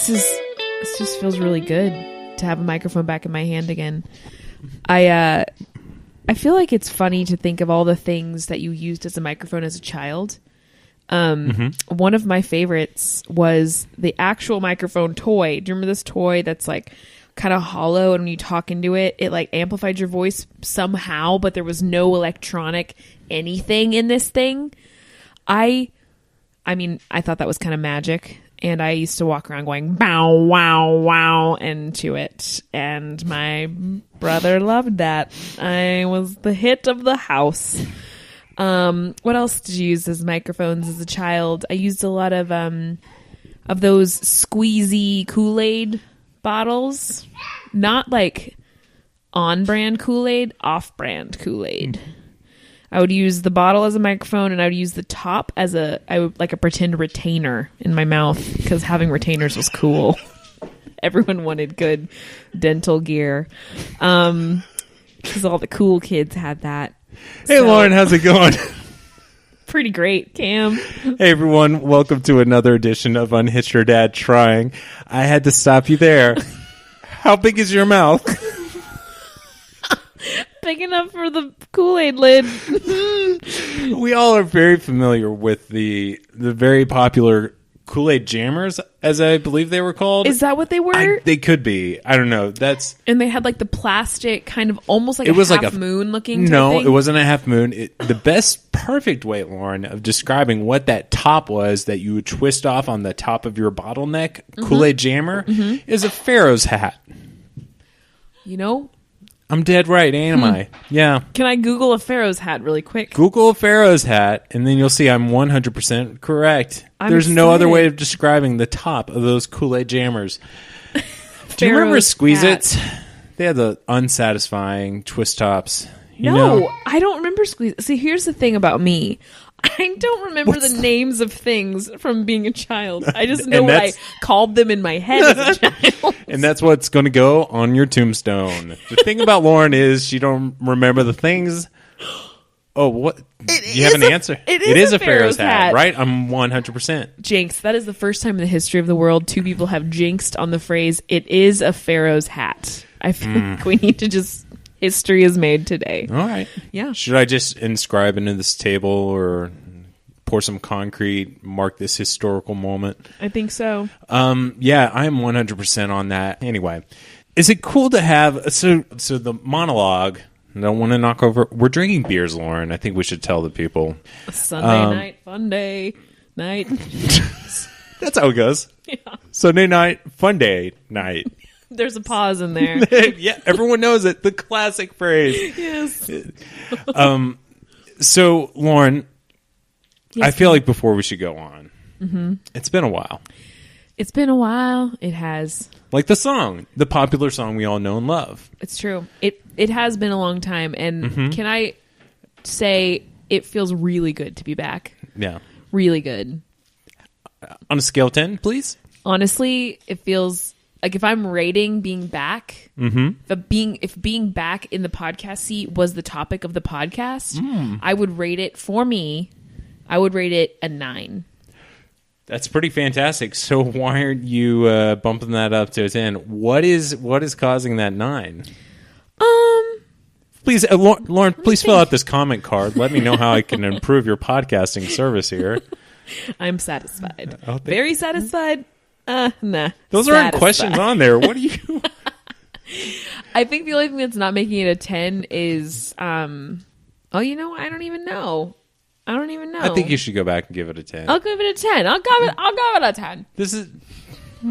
This just feels really good to have a microphone back in my hand again. I feel like it's funny to think of all the things that you used as a microphone as a child. One of my favorites was the actual microphone toy. Do you remember this toy that's like kind of hollow, and when you talk into it, it like amplified your voice somehow, but there was no electronic anything in this thing? I mean, I thought that was kind of magic, and I used to walk around going bow, wow, wow into it, and my brother loved that. I was the hit of the house. What else did you use as microphones as a child? I used a lot of those squeezy Koolaid bottles. Not like on-brand Koolaid, off-brand Koolaid. I would use the bottle as a microphone, and I would use the top as a pretend retainer in my mouth, because having retainers was cool. Everyone wanted good dental gear, because all the cool kids had that. Hey, Lauren, how's it going? Pretty great, Cam. Hey, everyone. Welcome to another edition of Unhitch Your Dad Trying. I had to stop you there. How big is your mouth? Big enough for the Kool-Aid lid. We all are very familiar with the very popular Koolaid Jammers, as I believe they were called. Is that what they were? They could be. I don't know. And they had like the plastic kind of almost like moon looking type No, thing? it wasn't a half moon. The best perfect way, Lauren, of describing what that top was that you would twist off on the top of your bottleneck Koolaid Jammer is a Pharaoh's hat. You know? I'm dead right, ain't I? Yeah. Can I Google a Pharaoh's hat really quick? Google a Pharaoh's hat, and then you'll see I'm 100% correct. There's no other way of describing the top of those Koolaid Jammers. Do you remember Squeezeits? They had the unsatisfying twist tops. No, I don't remember Squeezeits. See, here's the thing about me. I don't remember the names of things from being a child. I just know what I called them in my head as a child. And that's what's going to go on your tombstone. The thing about Lauren is she don't remember the things. Oh, what? You have an answer? It is a Pharaoh's hat, right? I'm 100%. Jinx. That is the first time in the history of the world two people have jinxed on the phrase, it is a Pharaoh's hat. I feel like we need to just... History is made today. All right. Yeah. Should I just inscribe into this table or pour some concrete, mark this historical moment? I think so. Yeah, I am 100% on that. Anyway, is it cool to have... So the monologue... I don't want to knock over... We're drinking beers, Lauren. I think we should tell the people. Sunday night, fun day night. That's how it goes. Yeah. Sunday night, fun day night. There's a pause in there. Yeah, everyone knows it. The classic phrase. Yes. So, Lauren, yes, I feel like before we should go on, it's been a while. It's been a while. It has. Like the song, the popular song we all know and love. It's true. It has been a long time. And can I say it feels really good to be back? Yeah. Really good. On a scale of 10, please? Honestly, it feels... Like if I'm rating being back, if being back in the podcast seat was the topic of the podcast, I would rate it a 9. That's pretty fantastic. So why aren't you bumping that up to a 10? What is causing that 9? Please, Lauren, please fill out this comment card. Let me know how I can improve your podcasting service here. I'm satisfied. Very satisfied. Nah. Those aren't questions on there. What are you? I think the only thing that's not making it a 10 is, I don't even know. I think you should go back and give it a 10. I'll give it a 10. I'll give it a 10.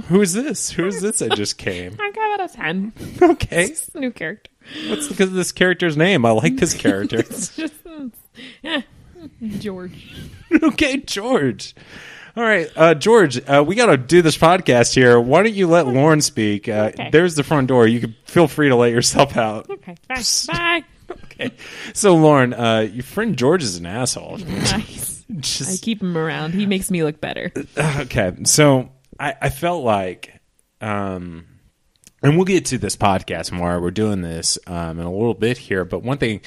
Who is this? Who is this that just came? I'll give it a 10. Okay. It's a new character. What's because of this character's name? I like this character. It's just, George. Okay, George. All right, George, we got to do this podcast here. Why don't you let Lauren speak? Okay. There's the front door. You can feel free to let yourself out. Okay, bye. Okay. So, Lauren, your friend George is an asshole. Nice. I keep him around. He makes me look better. Okay. So, I felt like, and we'll get to this podcast more. We're doing this in a little bit here. But one thing...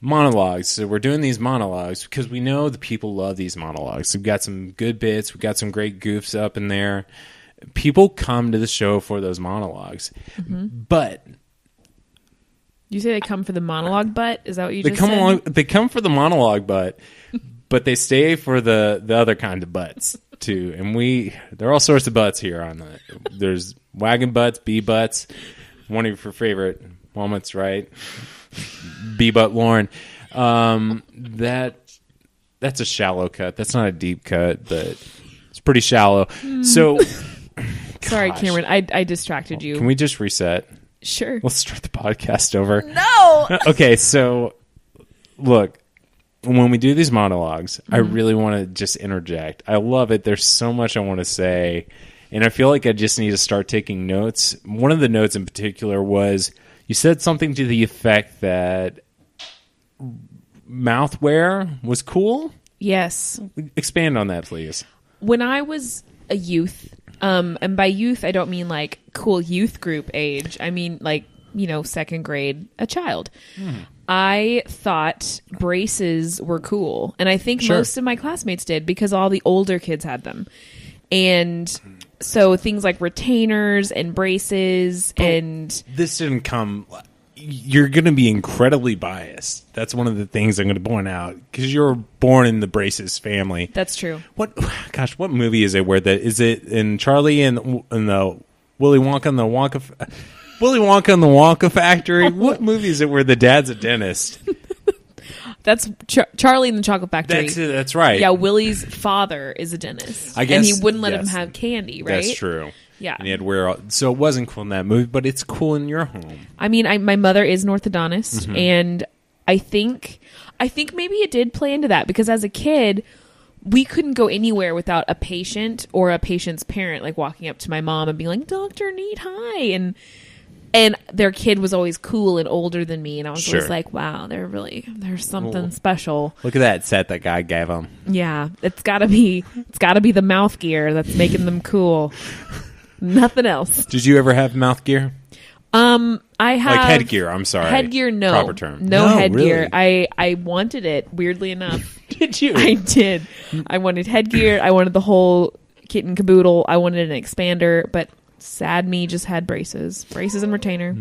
Monologues. So we're doing these monologues because we know the people love these monologues. We've got some good bits. We've got some great goofs up in there. people come to the show for those monologues, but you say they come for the monologue butt? Is that what you just said? They come for the monologue butt, but they stay for the other kind of butts too. And there are all sorts of butts here there's wagon butts, bee butts. One of your favorite moments, right? Bee butt Lauren. That's a shallow cut. That's not a deep cut, but it's pretty shallow. So, sorry, Cameron, I distracted you. Can we just reset? Sure. Let's start the podcast over. No. Okay, so look, when we do these monologues, I really want to just interject. I love it. There's so much I want to say, and I feel like I just need to start taking notes. One of the notes in particular was you said something to the effect that mouthwear was cool. Yes. Expand on that, please. When I was a youth, and by youth, I don't mean like cool youth group age. I mean like, second grade, a child. I thought braces were cool. And I think most of my classmates did because all the older kids had them. And so things like retainers and braces This didn't come... You're going to be incredibly biased. That's one of the things I'm going to point out because you're born in the braces family. That's true. What movie is it where is it in Charlie and the Willy Wonka and the Wonka Factory? What movie is it where the dad's a dentist? That's Charlie and the Chocolate Factory. That's right. Yeah, Willy's father is a dentist. I guess, and he wouldn't let him have candy, right? That's true. Yeah. And he had to wear so it wasn't cool in that movie, but it's cool in your home. I mean, my mother is an orthodontist, and I think maybe it did play into that because as a kid, we couldn't go anywhere without a patient or a patient's parent like walking up to my mom and being like, "Dr. Neat, hi," and their kid was always cool and older than me, and I was always like, "Wow, there's something special." Look at that set that guy gave them. Yeah, it's gotta be the mouth gear that's making them cool. Nothing else. Did you ever have mouth gear? I have like headgear. I'm sorry. Headgear, no. Proper term. No headgear. Really? I wanted it. Weirdly enough, did you? I did. I wanted headgear. I wanted the whole kit and caboodle. I wanted an expander, but sad me just had braces and retainer.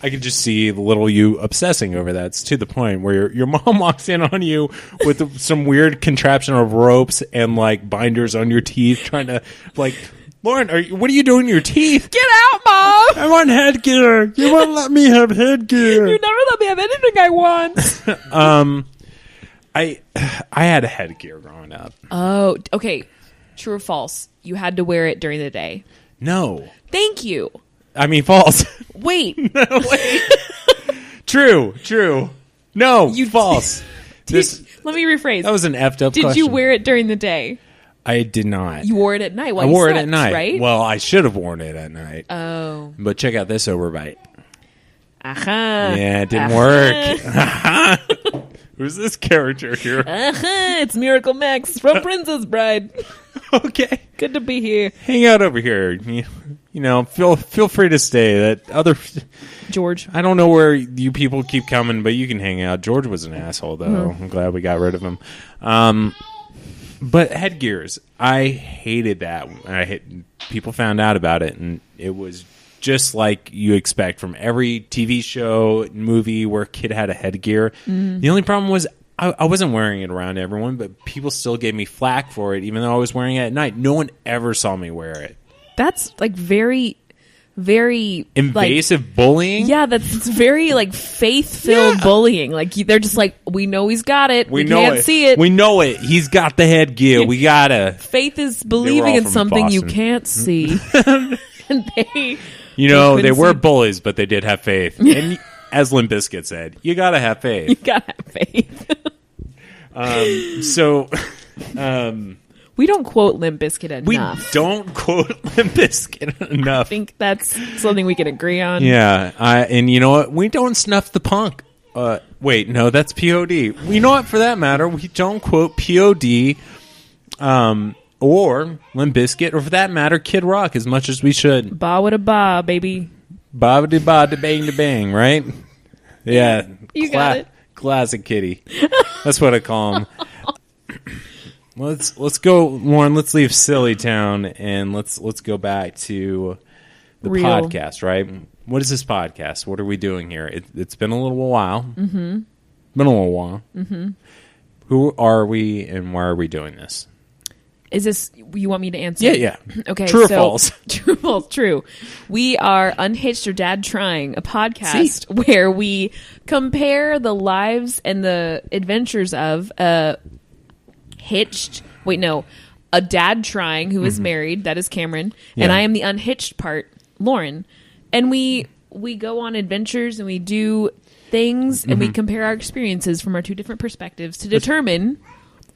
I could just see the little you obsessing over that. It's to the point where your mom walks in on you with some weird contraption of ropes and like binders on your teeth, trying to like. Lauren, what are you doing to your teeth? Get out, Mom! I want headgear. You won't let me have headgear. You never let me have anything I want. I had a headgear growing up. Oh, okay. True or false? You had to wear it during the day. No. Thank you. I mean, false. Wait. No, wait. True. No, false. Let me rephrase. That was an effed up question. Did you wear it during the day? I did not. You wore it at night while I you wore slept, it at night. Right? Well, I should have worn it at night. Oh. But check out this overbite. Aha. Yeah, it didn't work. Who's this character here? It's Miracle Max from Princess Bride. Okay. Good to be here. Hang out over here. You know, feel free to stay. That other George. I don't know where you people keep coming, but you can hang out. George was an asshole, though. I'm glad we got rid of him. But headgears, I hated that. People found out about it, and it was just like you expect from every TV show, movie where a kid had a headgear. The only problem was I wasn't wearing it around everyone, but people still gave me flack for it, even though I was wearing it at night. No one ever saw me wear it. That's like very, very invasive bullying. Yeah, it's very like faith-filled bullying. Like they're just like, we know he's got it. We can't see it. We know it. He's got the headgear. We gotta. Faith is believing in something you can't see. And they were bullies, but they did have faith. And as Limp Bizkit said, you gotta have faith. You gotta have faith. We don't quote Limp Bizkit enough. We don't quote Limp Bizkit enough. I think that's something we can agree on. Yeah, and you know what? We don't snuff the punk. Wait, no, that's POD. You know what? For that matter, we don't quote POD or Limp Bizkit, or for that matter, Kid Rock as much as we should. Ba with a ba, baby. Ba da ba da bang da bang, right? Yeah, you got it. Classic kitty. That's what I call him. let's go, Lauren. Let's leave Silly Town and let's go back to the podcast. Right? What is this podcast? What are we doing here? It's been a little while. Mm-hmm. Been a little while. Mm-hmm. Who are we and why are we doing this? Is this, you want me to answer? Yeah. Okay. True or false? True or false? True. We are Unhitched or Dad Trying, a podcast where we compare the lives and the adventures of a Dad Trying who is married, that is Cameron, and I am the unhitched part, Lauren. And we go on adventures and we do things and we compare our experiences from our two different perspectives to determine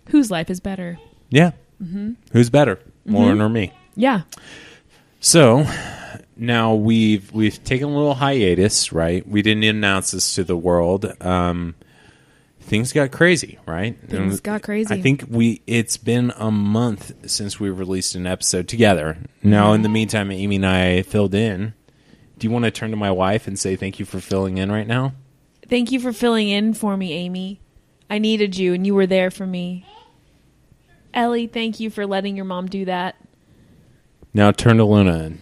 whose life is better. Yeah. Mm-hmm. Who's better, Lauren or me? Yeah. So now we've taken a little hiatus, right? We didn't announce this to the world. Things got crazy, right? Things got crazy. I think it's been a month since we released an episode together. Now, in the meantime, Amy and I filled in. Do you want to turn to my wife and say thank you for filling in right now? Thank you for filling in for me, Amy. I needed you, and you were there for me. Ellie, thank you for letting your mom do that. Now turn to Luna and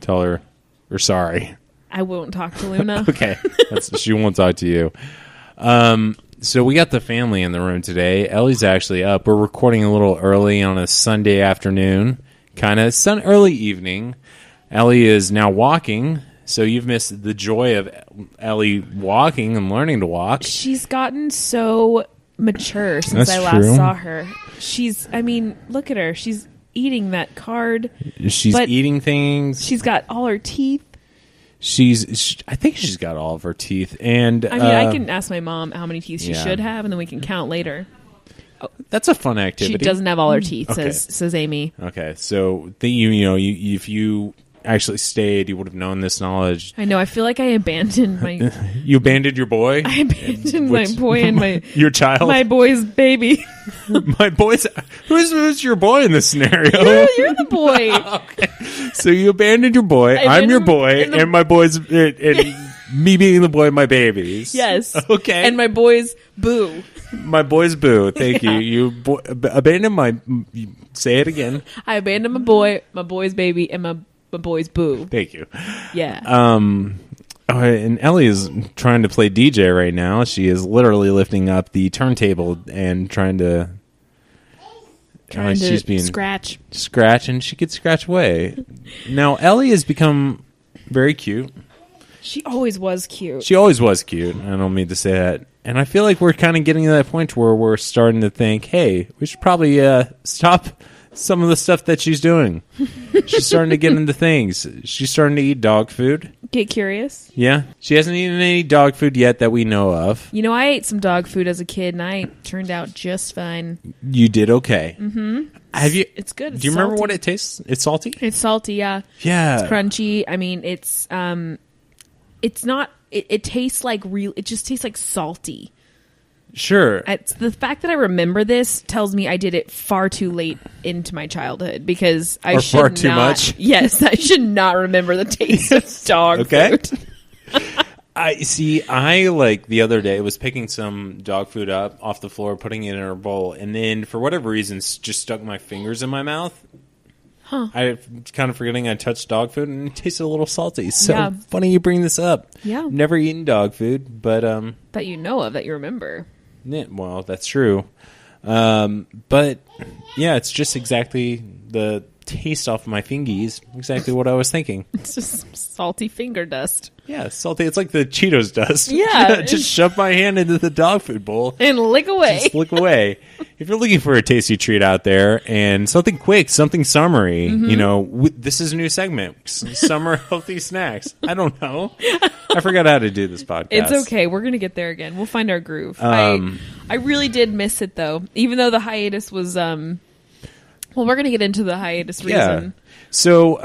tell her we're sorry. I won't talk to Luna. Okay. She won't talk to you. So we got the family in the room today. Ellie's actually up. We're recording a little early on a Sunday afternoon, kind of early evening. Ellie is now walking, so you've missed the joy of Ellie walking and learning to walk. She's gotten so mature since I last saw her. Look at her. She's eating that card. She's eating things. She's got all her teeth. I think she's got all of her teeth. And I can ask my mom how many teeth she should have, and then we can count later. That's a fun activity. She doesn't have all her teeth, says Amy. Okay, so if you actually stayed, you would have known this knowledge. I know. I feel like I abandoned my... You abandoned your boy? I abandoned my boy and my... Your child? My boy's baby. My boy's... Who's your boy in this scenario? You're the boy. Okay. So you abandoned your boy. I'm your boy. And my boy's... And me being the boy, my baby's. Yes. Okay. And my boy's Boo. My boy's Boo. Thank you. You abandoned my... Say it again. I abandoned my boy's baby, and my boy's Boo. Thank you. Yeah. And Ellie is trying to play DJ right now. She is literally lifting up the turntable and trying to she's being scratch, and she could scratch away. Now Ellie has become very cute. She always was cute. I don't mean to say that. And I feel like we're kind of getting to that point where we're starting to think, hey, we should probably stop some of the stuff that she's doing. She's starting to get into things. She's starting to eat dog food. Get curious. Yeah. She hasn't eaten any dog food yet that we know of. You know, I ate some dog food as a kid, and I turned out just fine. You did okay. Mm-hmm. Have you? It's good. Do you remember what it tastes? It's salty? It's salty, yeah. Yeah. It's crunchy. I mean, it's not... It tastes like real... It just tastes like salty. Sure. It's the fact that I remember this tells me I did it far too late into my childhood because I should far too much. Yes, I should not remember the taste of dog food. I like the other day was picking some dog food up off the floor, putting it in a bowl, and then for whatever reason just stuck my fingers in my mouth. Huh. I kind of forgetting I touched dog food and it tasted a little salty. So funny you bring this up. Yeah. Never eaten dog food, but that you know of, that you remember. Yeah, well, that's true. But yeah, it's just exactly the taste off my fingies. Exactly what I was thinking. It's just salty finger dust. Yeah, salty. It's like the Cheetos dust. Yeah. Just shove my hand into the dog food bowl. And lick away. Just lick away. If you're looking for a tasty treat out there and something quick, something summery, this is a new segment. Summer healthy snacks. I don't know. I forgot how to do this podcast. It's okay. We're going to get there again. We'll find our groove. I really did miss it, though. Even though the hiatus was... Well, we're going to get into the hiatus reason. Yeah. So,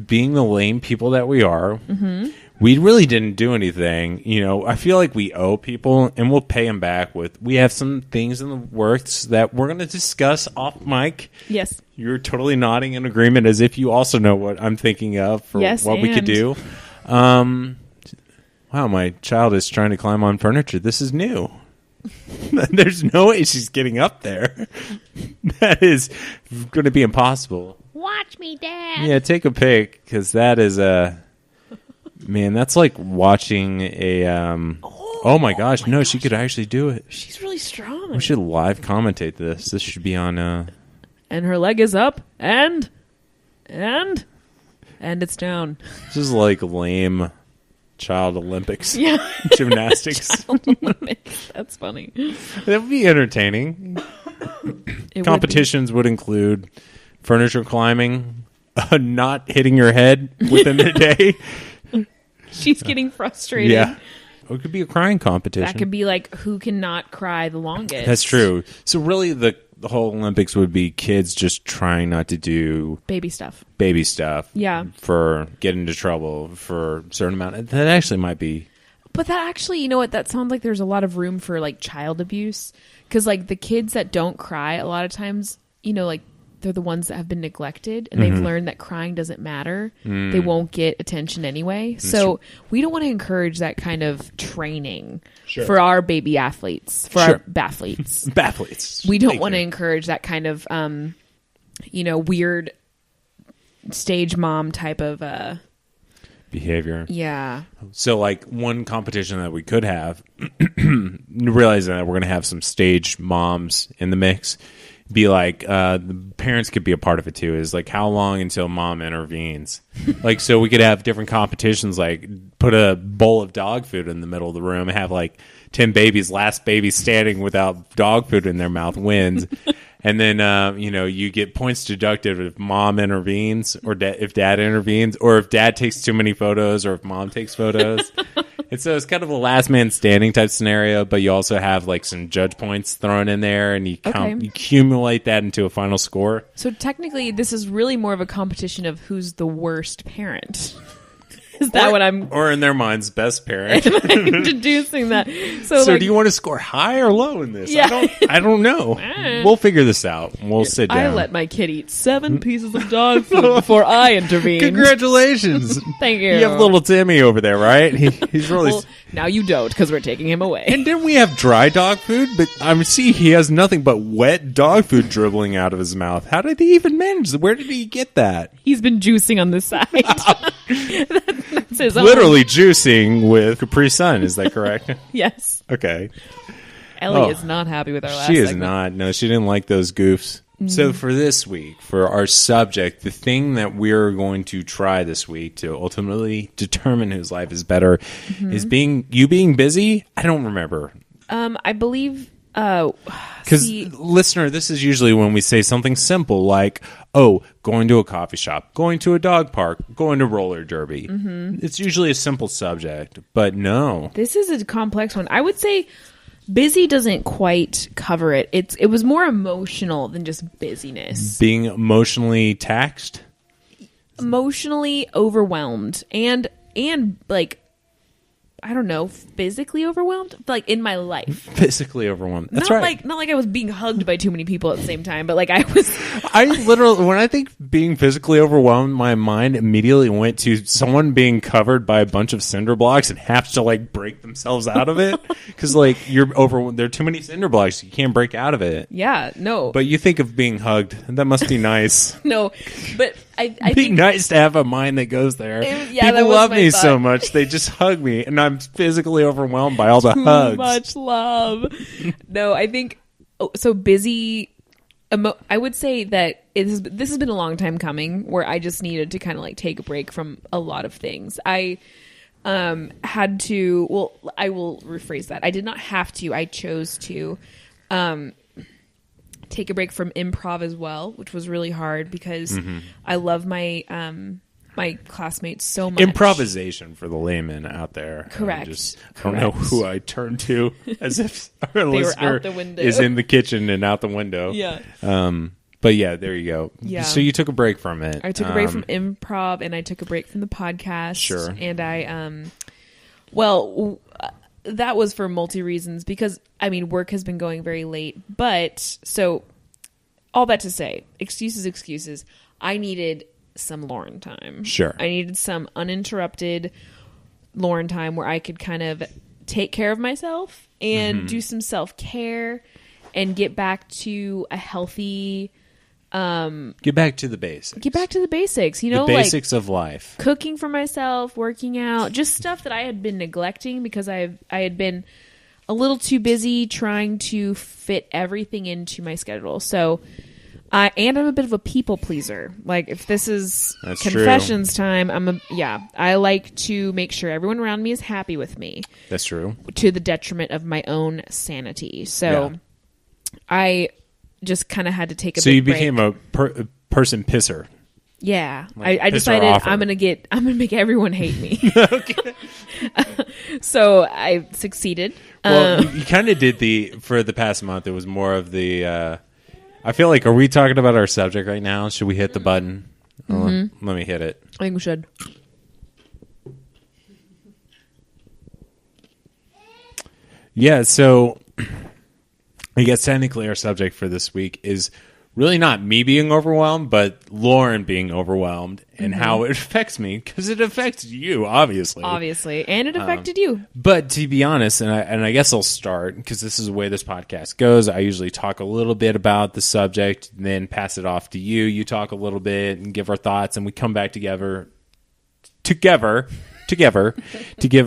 being the lame people that we are, we really didn't do anything. You know, I feel like we owe people, and we'll pay them back with... We have some things in the works that we're going to discuss off mic. Yes. You're totally nodding in agreement as if you also know what I'm thinking of for what we could do. Wow, my child is trying to climb on furniture. This is new. There's no way she's getting up there. That is going to be impossible. Watch me, Dad. Yeah, take a pic, because that is man, that's like watching a oh my gosh, no, she could actually do it. She's really strong. We should live commentate this. This should be on and her leg is up and it's down. This is like lame child Olympics. Yeah. Gymnastics. Child Olympics. That's funny. That would be entertaining. Competitions would include furniture climbing, not hitting your head within the day. She's getting frustrated. Yeah. Or it could be a crying competition. That could be like who cannot cry the longest. That's true. So really the whole Olympics would be kids just trying not to do baby stuff. Yeah. For getting into trouble for a certain amount. That actually might be. But that actually, you know what? That sounds like there's a lot of room for like child abuse. Because like the kids that don't cry, a lot of times, you know, like they're the ones that have been neglected and they've learned that crying doesn't matter. They won't get attention anyway. So we don't want to encourage that kind of training for our baby athletes, for our bathletes. Bathletes. We don't want to encourage that kind of, you know, weird stage mom type of behavior. Yeah. So like one competition that we could have, realizing that we're going to have some stage moms in the mix, be like the parents could be a part of it too, is like how long until mom intervenes. Like, so we could have different competitions, like put a bowl of dog food in the middle of the room and have like 10 babies, last baby standing without dog food in their mouth wins. And then, you know, you get points deducted if mom intervenes or if dad intervenes, or if dad takes too many photos or if mom takes photos. And so it's kind of a last man standing type scenario, but you also have like some judge points thrown in there, and you accumulate that into a final score. So technically, this is really more of a competition of who's the worst parent. Is that what I'm... Or in their minds, best parent. Introducing that. So like, do you want to score high or low in this? Yeah. I don't know. We'll figure this out. We'll sit down. I let my kid eat 7 pieces of dog food before I intervened. Congratulations. Thank you. You have little Timmy over there, right? He's really... Well, now you don't, because we're taking him away. And then we have dry dog food, but I see he has nothing but wet dog food dribbling out of his mouth. How did he even manage? Where did he get that? He's been juicing on this side. That's his literally juicing with Capri Sun. Is that correct? Yes. Okay. Ellie is not happy with our last She is segment. not. No, she didn't like those goofs. So for this week, for our subject, the thing that we're going to try this week to ultimately determine whose life is better is being busy. I don't remember. I believe... Because, listener, this is usually when we say something simple like, oh, going to a coffee shop, going to a dog park, going to roller derby. It's usually a simple subject, but no. This is a complex one. I would say busy doesn't quite cover it. It was more emotional than just busyness. Being emotionally taxed? Emotionally overwhelmed. And like... I don't know, physically overwhelmed, like in my life. Physically overwhelmed. That's right. Not like I was being hugged by too many people at the same time, but like I was. I literally, when I think being physically overwhelmed, my mind immediately went to someone being covered by a bunch of cinder blocks and have to like break themselves out of it because like you're over. There are too many cinder blocks. You can't break out of it. Yeah, no. But you think of being hugged. That must be nice. No, but I It'd be nice to have a mind that goes there. People love me so much. They just hug me, and I'm physically overwhelmed by all the hugs. Too much love. No, I think so. Busy. I would say that this has been a long time coming, where I just needed to kind of like take a break from a lot of things. I had to. Well, I will rephrase that. I did not have to. I chose to. Take a break from improv as well, which was really hard because I love my my classmates so much. Improvisation for the layman out there. Correct. I don't know who I turn to as if our listener out the window. is in the kitchen and out the window. Yeah. But yeah, there you go. Yeah. So you took a break from it. I took a break from improv and I took a break from the podcast. Sure. And I that was for multi reasons because I mean work has been going very late, but so all that to say, excuses. I needed some Lauren time. Sure. I needed some uninterrupted Lauren time where I could kind of take care of myself and do some self-care and get back to a healthy... get back to the basics. Get back to the basics. You know, the basics of life. Cooking for myself, working out, just stuff that I had been neglecting because I had been a little too busy trying to fit everything into my schedule. So... and I'm a bit of a people pleaser. Like, if this is confessions time, I like to make sure everyone around me is happy with me. That's true. To the detriment of my own sanity. So I just kind of had to take a big break. So you became a person pisser. Yeah. Like I decided I'm going to make everyone hate me. Okay. So I succeeded. Well, you kind of did for the past month, it was more of the... I feel like, are we talking about our subject right now? Should we hit the button? Let me hit it. I think we should. Yeah, so I guess technically our subject for this week is really not me being overwhelmed, but Lauren being overwhelmed and how it affects me, because it affects you, obviously. Obviously, and it affected you. But to be honest, and I guess I'll start, because this is the way this podcast goes, I usually talk a little bit about the subject, and then pass it off to you. You talk a little bit and give our thoughts, and we come back together to give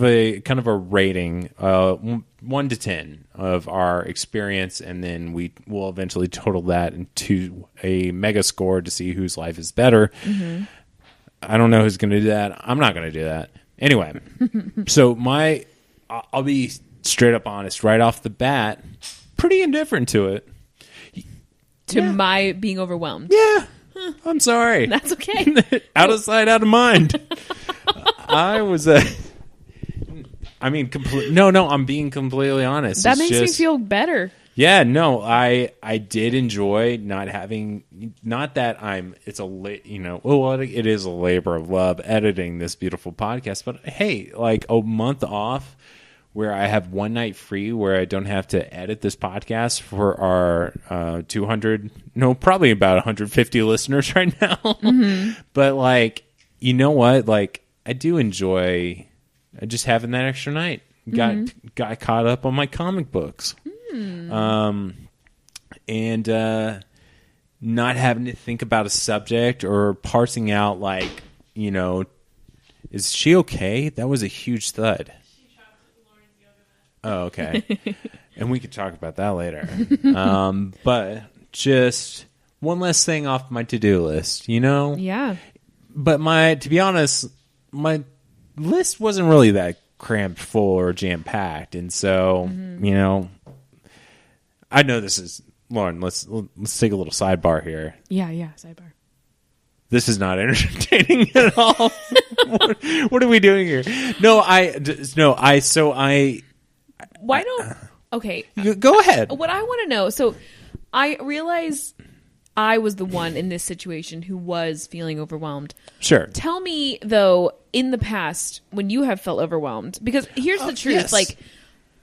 a kind of a rating, 1 to 10 of our experience, and then we will eventually total that into a mega score to see whose life is better. I don't know who's going to do that. I'm not going to do that. Anyway, so I'll be straight up honest right off the bat, pretty indifferent to it. To my being overwhelmed. Yeah. I'm sorry. That's okay. Out of sight, out of mind. I'm being completely honest. That makes me feel better. Yeah, no, I did enjoy not that it is a labor of love editing this beautiful podcast, but hey, like a month off where I have one night free where I don't have to edit this podcast for our probably about 150 listeners right now. But like, you know what? Like, I do enjoy just having that extra night. Got caught up on my comic books. And not having to think about a subject or parsing out, like, you know, is she okay? That was a huge thud. Oh, okay. And we could talk about that later. But just one less thing off my to-do list, you know? Yeah. But to be honest, my list wasn't really that crammed full or jam-packed. And so, you know, I know this is... Lauren, let's take a little sidebar here. Yeah, sidebar. This is not entertaining at all. What are we doing here? Why don't... Okay. Go ahead. What I want to know... So, I realize I was the one in this situation who was feeling overwhelmed. Sure. Tell me, though, in the past, when you have felt overwhelmed... Because here's the truth. Yes. Like,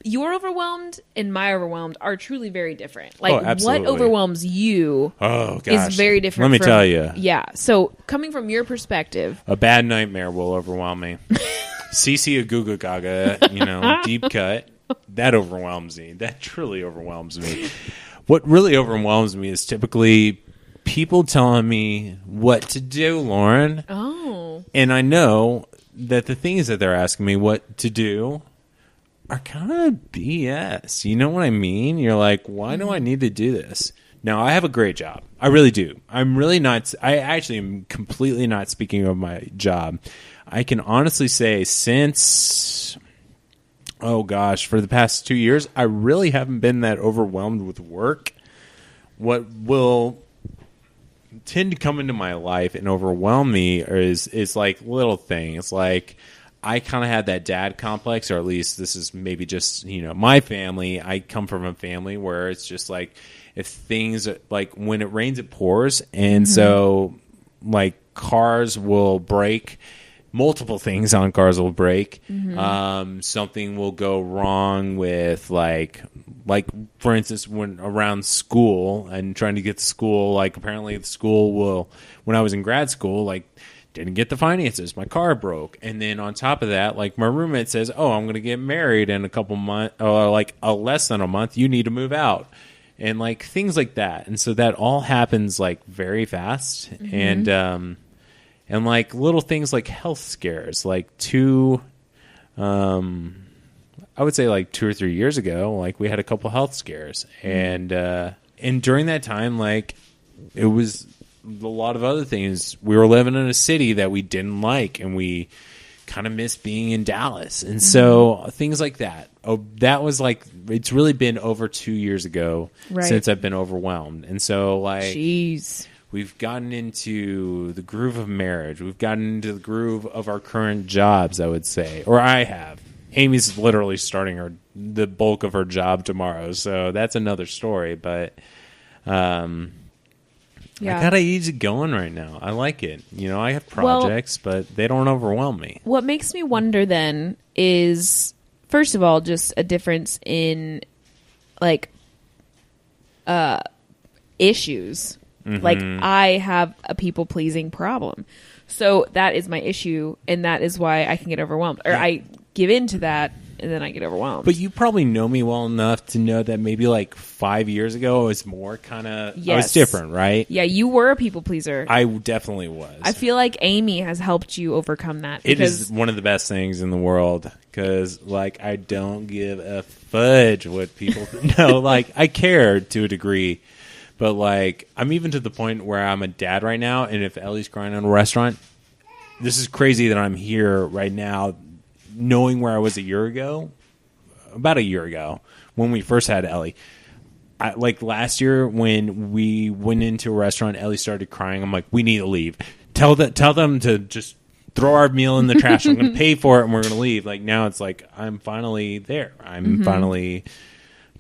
your overwhelmed and my overwhelmed are truly very different. Like, what overwhelms you is very different. Let me tell you. Yeah. So, coming from your perspective... A bad nightmare will overwhelm me. CC a Goo Goo Gaga, you know, deep cut. That overwhelms me. That truly overwhelms me. What really overwhelms me is typically people telling me what to do, Lauren. Oh. And I know that the things that they're asking me what to do are kind of BS. You know what I mean? You're like, why do I need to do this? Now, I have a great job. I really do. I actually am completely not speaking of my job. I can honestly say since... Oh, gosh, for the past 2 years, I really haven't been that overwhelmed with work. What will tend to come into my life and overwhelm me is like little things. Like, I kind of had that dad complex, or at least this is maybe just, you know, my family. I come from a family where it's just like, if things, like, when it rains, it pours. And so, like, cars will break. Multiple things on cars will break. Something will go wrong with like for instance, when around school and trying to get to school, like apparently the school will, when I was in grad school, like didn't get the finances. My car broke. And then on top of that, like my roommate says, oh, I'm going to get married in a couple months, or like less than a month. You need to move out. And like things like that. And so that all happens like very fast. And like little things like health scares, like I would say like 2 or 3 years ago, like we had a couple health scares, and during that time, like it was a lot of other things. We were living in a city that we didn't like, and we kind of missed being in Dallas, and so things like that. Oh, that was like, it's really been over 2 years ago since I've been overwhelmed, and so like, we've gotten into the groove of marriage. We've gotten into the groove of our current jobs, I would say, or I have. Amy's literally starting the bulk of her job tomorrow, so that's another story. But I got easy going right now. I like it. You know, I have projects, but they don't overwhelm me. What makes me wonder then is, first of all, just a difference in like issues. Like I have a people pleasing problem, so that is my issue, and that is why I can get overwhelmed, or I give in to that, and then I get overwhelmed. But you probably know me well enough to know that maybe like 5 years ago, I was more kind of, I was different, right? Yeah, you were a people pleaser. I definitely was. I feel like Amy has helped you overcome that. It is one of the best things in the world, because like I don't give a fudge what people know. Like I care to a degree, but like I'm even to the point where I'm a dad right now, and if Ellie's crying in a restaurant, this is crazy that I'm here right now, knowing where I was about a year ago, when we first had Ellie. Like last year when we went into a restaurant, Ellie started crying. I'm like, we need to leave. Tell them to just throw our meal in the trash. I'm going to pay for it and we're going to leave. Like now it's like, I'm finally there. I'm finally,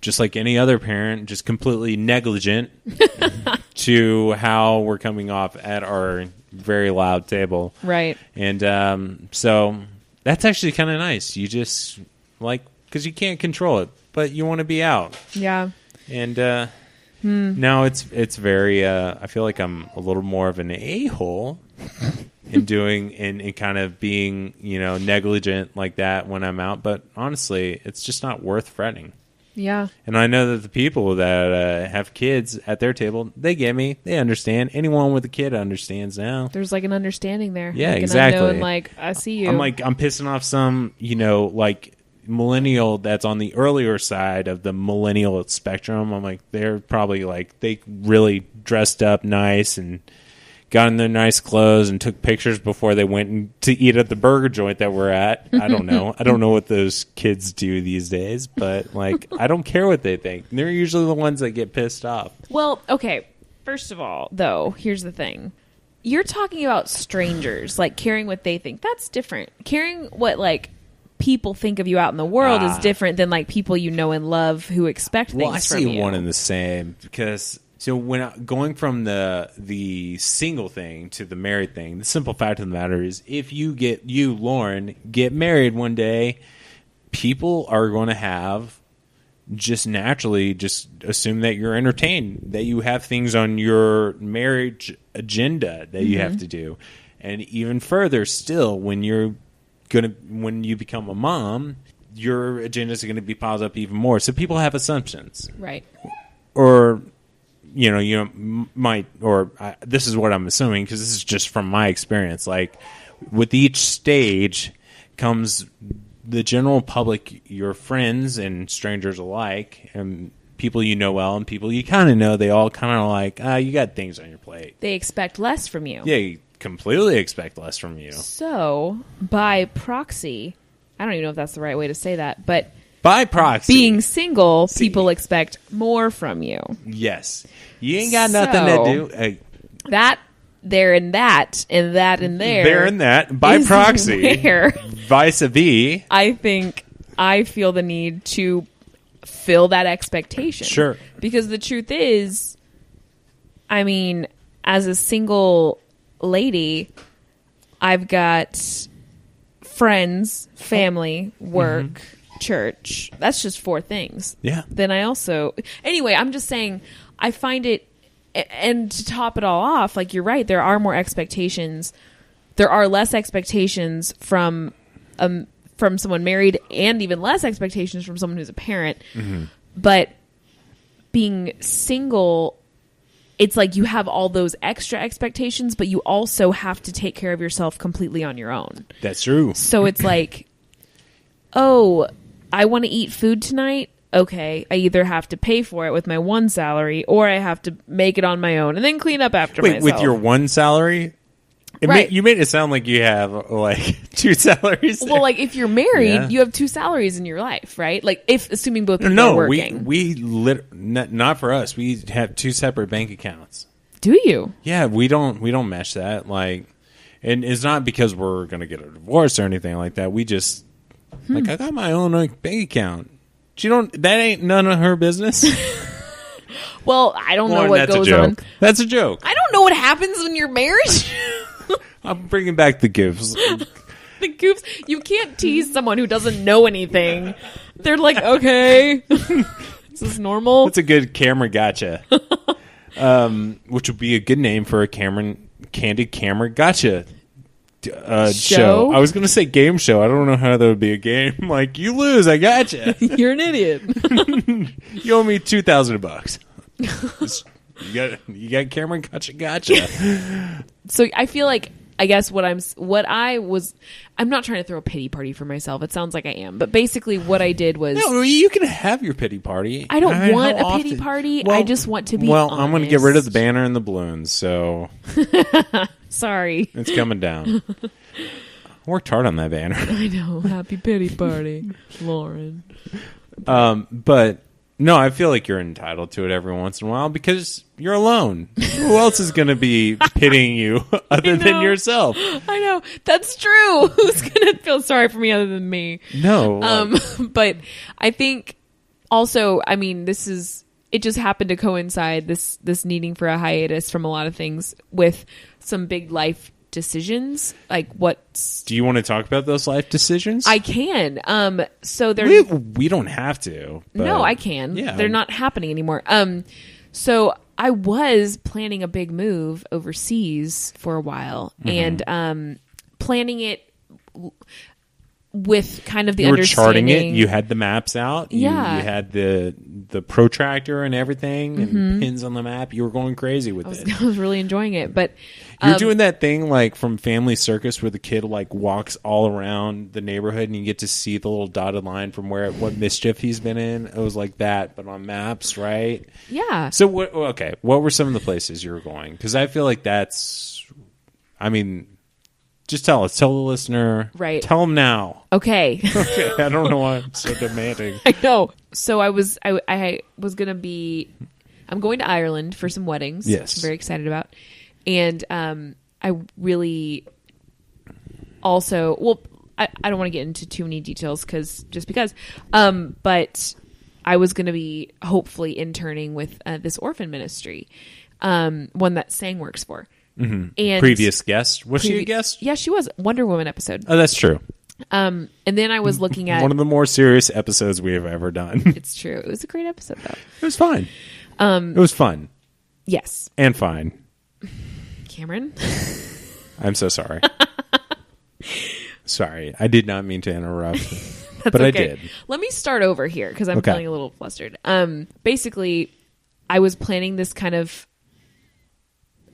just like any other parent, just completely negligent to how we're coming off at our very loud table. Right. And so that's actually kind of nice. You just like, because you can't control it, but you want to be out. Yeah. And now it's very, I feel like I'm a little more of an a-hole in doing, and kind of being, you know, negligent like that when I'm out. But honestly, it's just not worth fretting. Yeah. And I know that the people that have kids at their table, they get me. They understand. Anyone with a kid understands now. There's like an understanding there. Yeah, like exactly. An unknown, like, I see you. I'm pissing off some, you know, like millennial that's on the earlier side of the millennial spectrum. I'm like, they're probably like, they really dressed up nice and got in their nice clothes and took pictures before they went to eat at the burger joint that we're at. I don't know. I don't know what those kids do these days, but like, I don't care what they think. They're usually the ones that get pissed off. Well, okay. First of all, though, here's the thing. You're talking about strangers, like caring what they think. That's different. Caring what like people think of you out in the world is different than like people you know and love who expect things from you. Well, I see one and the same, because so when going from the single thing to the married thing, the simple fact of the matter is, if you, Lauren, get married one day, people are going to have just naturally just assume that you're entertained, that you have things on your marriage agenda that you have to do. And even further still, when you become a mom, your agendas are going to be piled up even more. So people have assumptions. Right. Or you might, this is what I'm assuming, because this is just from my experience. Like, with each stage comes the general public, your friends and strangers alike, and people you know well and people you kind of know. They all kind of like, you got things on your plate. They expect less from you. Yeah, you completely expect less from you. So, by proxy, I don't even know if that's the right way to say that, but by proxy, being single, people expect more from you. Yes. You ain't got nothing to do. That, there, and that, and that, and there. There and that. By proxy. Vis-a-vis. I think I feel the need to fill that expectation. Sure. Because the truth is, I mean, as a single lady, I've got friends, family, work, church. That's just 4 things. Yeah. Then I also, anyway, I'm just saying, I find it, and to top it all off, like, you're right, there are more expectations. there are less expectations from someone married, and even less expectations from someone who's a parent. Mm-hmm. But being single, it's like you have all those extra expectations, but you also have to take care of yourself completely on your own. That's true. So it's like, oh, I want to eat food tonight. Okay, I either have to pay for it with my one salary, or I have to make it on my own and then clean up after myself. With your one salary? Right. You made it sound like you have like 2 salaries there. Well, like if you're married, you have 2 salaries in your life, right? Like assuming both people are working. Not for us. We have 2 separate bank accounts. Do you? Yeah, we don't mesh that. Like, and it's not because we're gonna get a divorce or anything like that. We just like, I got my own bank account. That ain't none of her business. Well, I don't know what goes on. That's a joke. I don't know what happens when you're married. I'm bringing back the goofs. The goofs. You can't tease someone who doesn't know anything. They're like, okay, is this normal? That's a good camera gotcha. Which would be a good name for a candid camera gotcha show. I was going to say game show. I don't know how that would be a game. Like, you lose, I gotcha. You're an idiot. You owe me $2,000. You got Cameron gotcha. So I feel like, I guess I'm not trying to throw a pity party for myself. It sounds like I am, but basically what I did was, no, you can have your pity party. I don't want a pity party. Well, I just want to be honest. I'm going to get rid of the banner and the balloons. So sorry, it's coming down. I worked hard on that banner. I know. Happy pity party, Lauren. But no, I feel like you're entitled to it every once in a while because you're alone. Who else is going to be pitying you other than yourself? I know. That's true. Who's going to feel sorry for me other than me? No. But I think also, I mean, it just happened to coincide, this needing for a hiatus from a lot of things with some big life decisions. Like do you want to talk about those life decisions? I can. So there's we don't have to. But no, I can. Yeah. They're not happening anymore. So I was planning a big move overseas for a while, and planning it with kind of the understanding. You were charting it. You had the maps out. Yeah. You had the protractor and everything, and pins on the map. You were going crazy with it. I was really enjoying it, but you're doing that thing like from Family Circus where the kid like walks all around the neighborhood and you get to see the little dotted line from what mischief he's been in. It was like that, but on maps, right? Yeah. So what were some of the places you were going? Because I feel like just tell us. Tell the listener. Right. Tell them now. Okay. Okay. I don't know why I'm so demanding. I know. So I was going to be... I'm going to Ireland for some weddings. Yes. Which I'm very excited about. And I really also... Well, I don't want to get into too many details because... but I was going to be hopefully interning with this orphan ministry. One that Sang works for. Mm-hmm. And previous guest. Was she a guest? Yeah, she was. Wonder Woman episode. Oh, that's true. And then I was looking at one of the more serious episodes we have ever done. It's true. It was a great episode, though. It was fine. It was fun. Yes. And fine. Cameron? I'm so sorry. Sorry. I did not mean to interrupt. But okay. I did. Let me start over here because I'm feeling a little flustered. Basically, I was planning this kind of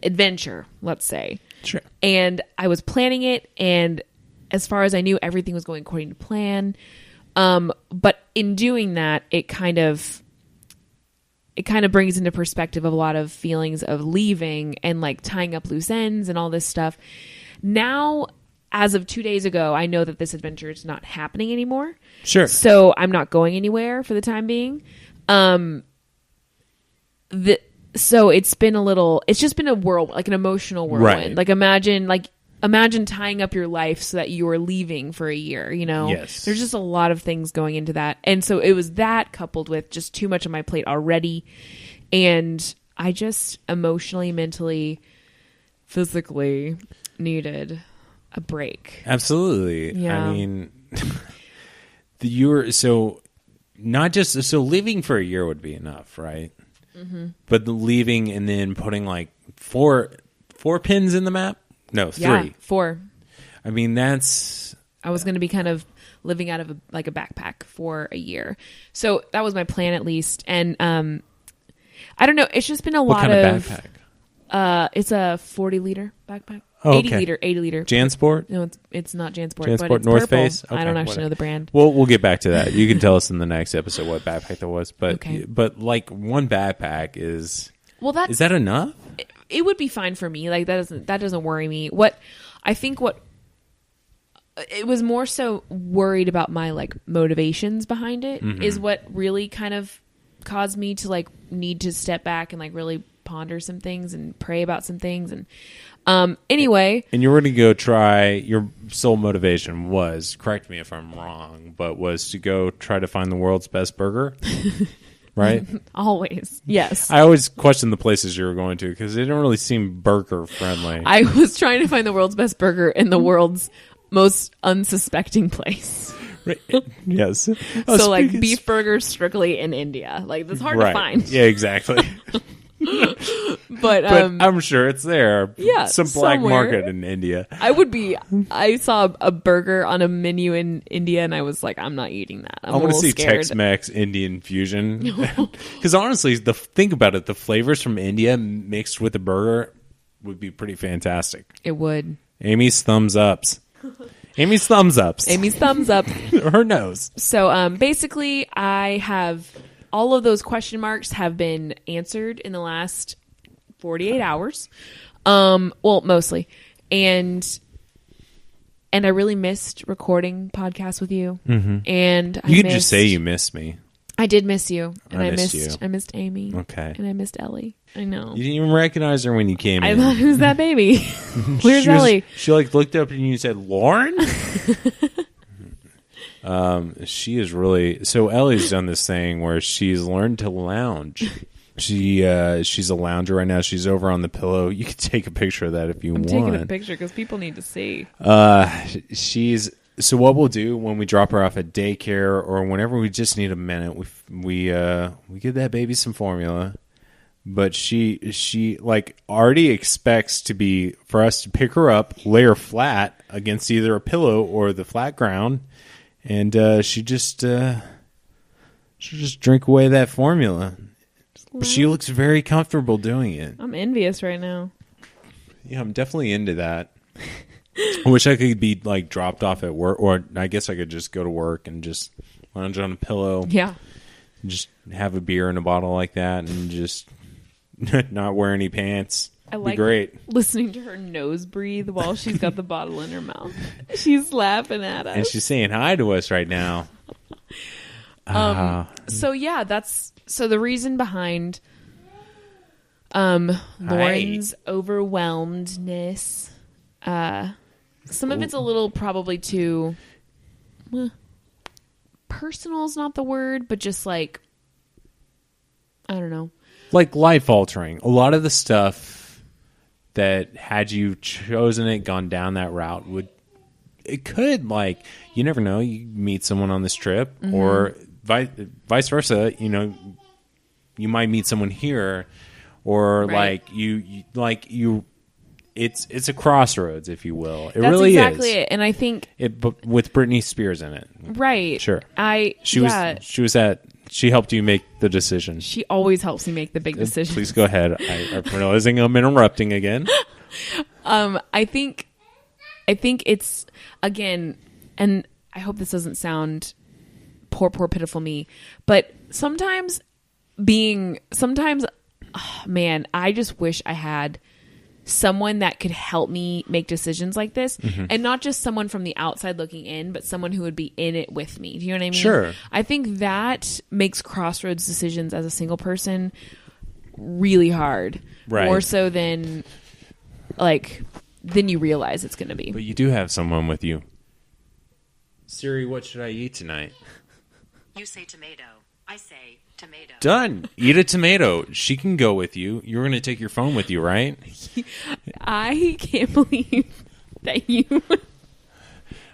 adventure, let's say. Sure. And I was planning it, and as far as I knew, everything was going according to plan. But in doing that, it kind of brings into perspective a lot of feelings of leaving and like tying up loose ends and all this stuff. Now, as of 2 days ago, I know that this adventure is not happening anymore. Sure. So I'm not going anywhere for the time being. So it's just been a whirl, like an emotional whirlwind. Right. Like imagine tying up your life so that you're leaving for a year, you know? Yes. There's just a lot of things going into that. And so it was that coupled with just too much on my plate already. And I just emotionally, mentally, physically needed a break. Absolutely. Yeah. I mean, leaving for a year would be enough, right? Mm-hmm. But the leaving and then putting like four pins in the map? No, 3. Yeah, 4. I mean, that's... I was going to be kind of living out of a backpack for a year. So that was my plan at least. And I don't know. It's just been a lot of... What kind of backpack? It's a 40-liter backpack. Oh, 80 liter. JanSport? No, it's not JanSport. JanSport, but it's North purple. Face? Okay, I don't actually know the brand. We'll get back to that. You can tell us in the next episode what backpack that was. But okay. But like one backpack is... Well, is that enough? It would be fine for me. Like that doesn't worry me. It was more so worried about my like motivations behind it is what really kind of caused me to like need to step back and like really ponder some things and pray about some things. And anyway, and you were going to go try, your sole motivation was, correct me if I'm wrong, but was to go try to find the world's best burger. Right? Always. Yes. I always question the places you were going to because they don't really seem burger friendly. I was trying to find the world's best burger in the world's most unsuspecting place. Right. Yes. So like beef burgers strictly in India. Like that's hard to find. Yeah, exactly. But I'm sure it's there. Yeah, some black somewhere. market in India. I saw a burger on a menu in India and I was like, I'm not eating that. I want to see scared. Tex-Mex Indian fusion. Because honestly, think about it. The flavors from India mixed with the burger would be pretty fantastic. It would. Amy's thumbs ups. Amy's thumbs ups. Amy's thumbs up. Her nose. So basically, I have all of those question marks have been answered in the last 48 hours. Well, mostly. And I really missed recording podcasts with you. Mm-hmm. And you could just say you missed me. I did miss you. And I missed you. I missed Amy. Okay. And I missed Ellie. I know. You didn't even recognize her when you came in. I thought, who's that baby? Where's Ellie? She like looked up and you said, Lauren? She is really... So Ellie's done this thing where she's learned to lounge. She's a lounger right now. She's over on the pillow. You can take a picture of that if you want. I'm taking a picture because people need to see. So what we'll do when we drop her off at daycare or whenever we just need a minute, we give that baby some formula. But she like already expects for us to pick her up, lay her flat against either a pillow or the flat ground, and she'll just drink away that formula. But she looks very comfortable doing it. I'm envious right now. Yeah, I'm definitely into that. I wish I could be like dropped off at work, or I guess I could just go to work and just lounge on a pillow. Yeah. Just have a beer in a bottle like that and just not wear any pants. I like be great. Listening to her nose breathe while she's got the bottle in her mouth. She's laughing at us. And she's saying hi to us right now. So yeah, so the reason behind Lauren's overwhelmedness, some of it's a little probably too personal is not the word, but just like, I don't know. Like life altering. A lot of the stuff that had you chosen it, gone down that route it could, like, you never know, you meet someone on this trip or vice versa, you might meet someone here or right. It's a crossroads, if you will. That's really exactly is. It. And I think but with Britney Spears in it. Right. Sure. She helped you make the decision. She always helps me make the big decisions. Please go ahead. I'm realizing I'm interrupting again. I think it's, again, and I hope this doesn't sound poor pitiful me, but sometimes man, I just wish I had someone that could help me make decisions like this, and not just someone from the outside looking in, but someone who would be in it with me. Do you know what I mean? Sure. I think that makes crossroads decisions as a single person really hard. Right. More so than you realize it's going to be. But you do have someone with you. Siri, what should I eat tonight? You say tomato. I say tomato. Done. Eat a tomato. She can go with you. You're going to take your phone with you, right? I can't believe that you...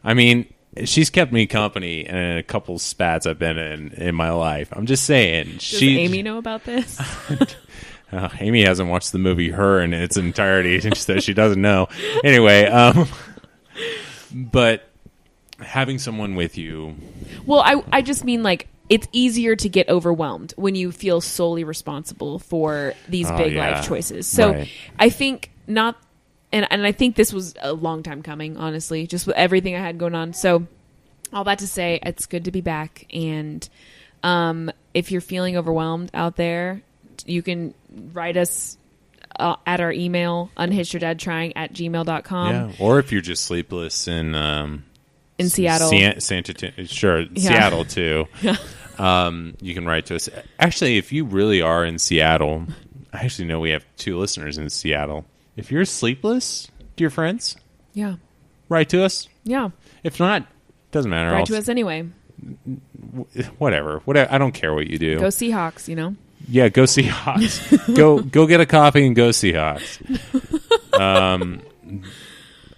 I mean, she's kept me company in a couple spats I've been in my life. I'm just saying. Does Amy know about this? Amy hasn't watched the movie Her in its entirety, so she doesn't know. Anyway, But having someone with you. Well, I just mean like it's easier to get overwhelmed when you feel solely responsible for these big life choices. So I think not, and I think this was a long time coming, honestly, just with everything I had going on. So all that to say, it's good to be back. And if you're feeling overwhelmed out there, you can write us at our email, unhitchyourdadtrying@gmail.com. Yeah, or if you're just sleepless in Seattle. Seattle too. You can write to us. Actually, if you really are in Seattle, I actually know we have 2 listeners in Seattle. If you're sleepless, dear friends, write to us. Yeah. If not, doesn't matter. Write to us anyway. Whatever. I don't care what you do. Go Seahawks, you know? Yeah, go Seahawks. go get a coffee and go Seahawks.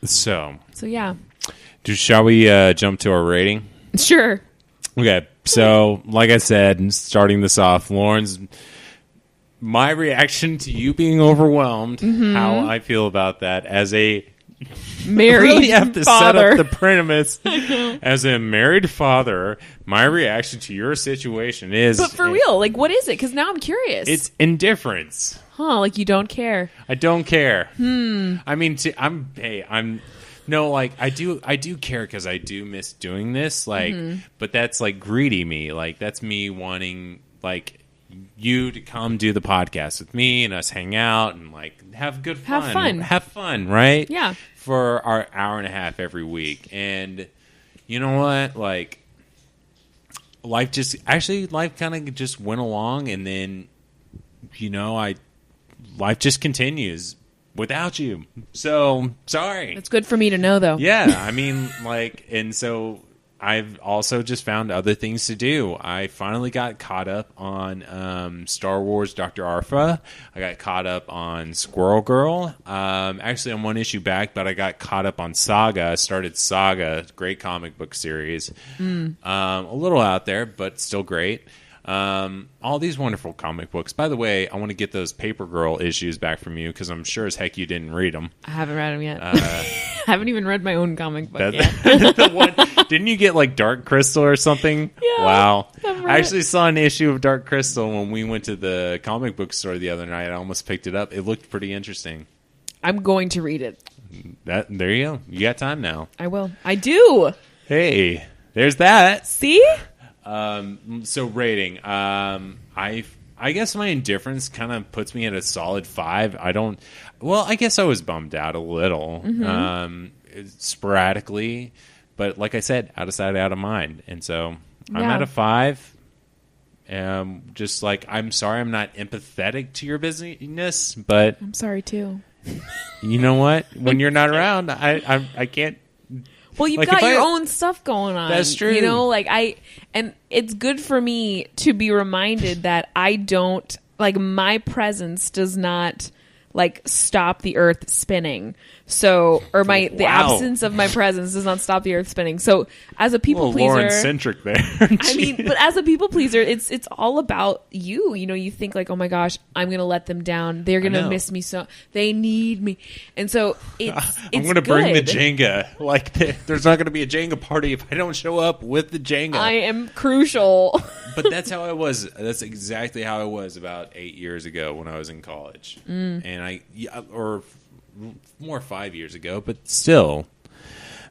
So yeah. Shall we jump to our rating? Sure. Okay. So, like I said, starting this off, Lauren's my reaction to you being overwhelmed, how I feel about that as a married really have to father. set up the premise. As a married father, my reaction to your situation is... But for real, like, what is it? Because now I'm curious. It's indifference. Huh, like you don't care. I don't care. I mean, no, like I do care because I do miss doing this. Like, but that's like greedy me. Like that's me wanting like you to come do the podcast with me and us hang out and like have good fun. Have fun, right? Yeah. For our hour and a half every week. And you know what? Like life kind of just went along, and then life just continues without you. So, sorry. It's good for me to know, though. Yeah, I mean, like, and so I've also just found other things to do. I finally got caught up on Star Wars Dr. Arfa. I got caught up on Squirrel Girl. Actually, I'm one issue back, but I got caught up on Saga. I started Saga, great comic book series. A little out there, but still great. All these wonderful comic books. By the way, I want to get those Paper Girl issues back from you because I'm sure as heck you didn't read them. I haven't read them yet. I haven't even read my own comic book yet. The one, didn't you get like Dark Crystal or something? Yeah. Wow. I actually saw an issue of Dark Crystal when we went to the comic book store the other night. I almost picked it up. It looked pretty interesting. I'm going to read it. There you go. You got time now. I will. I do. Hey, there's that. See? So rating, I guess my indifference kind of puts me at a solid 5. I guess I was bummed out a little, sporadically, but like I said, out of sight, out of mind. And so I'm at a 5. Just like, I'm sorry I'm not empathetic to your busyness, but I'm sorry too. You know what? When you're not around, I can't. Well, you've got your own stuff going on. That's true. You know, and it's good for me to be reminded that I don't, like, my presence does not, like, stop the earth spinning. So, or the absence of my presence does not stop the earth spinning. So, as a people pleaser, Lauren-centric there. I mean, but as a people pleaser, it's all about you. You know, you think like, oh my gosh, I'm going to let them down. They're going to miss me. So they need me. And so I'm going to bring the Jenga. Like, there's not going to be a Jenga party if I don't show up with the Jenga. I am crucial. But that's how I was. That's exactly how I was about 8 years ago when I was in college. And or more 5 years ago, but still,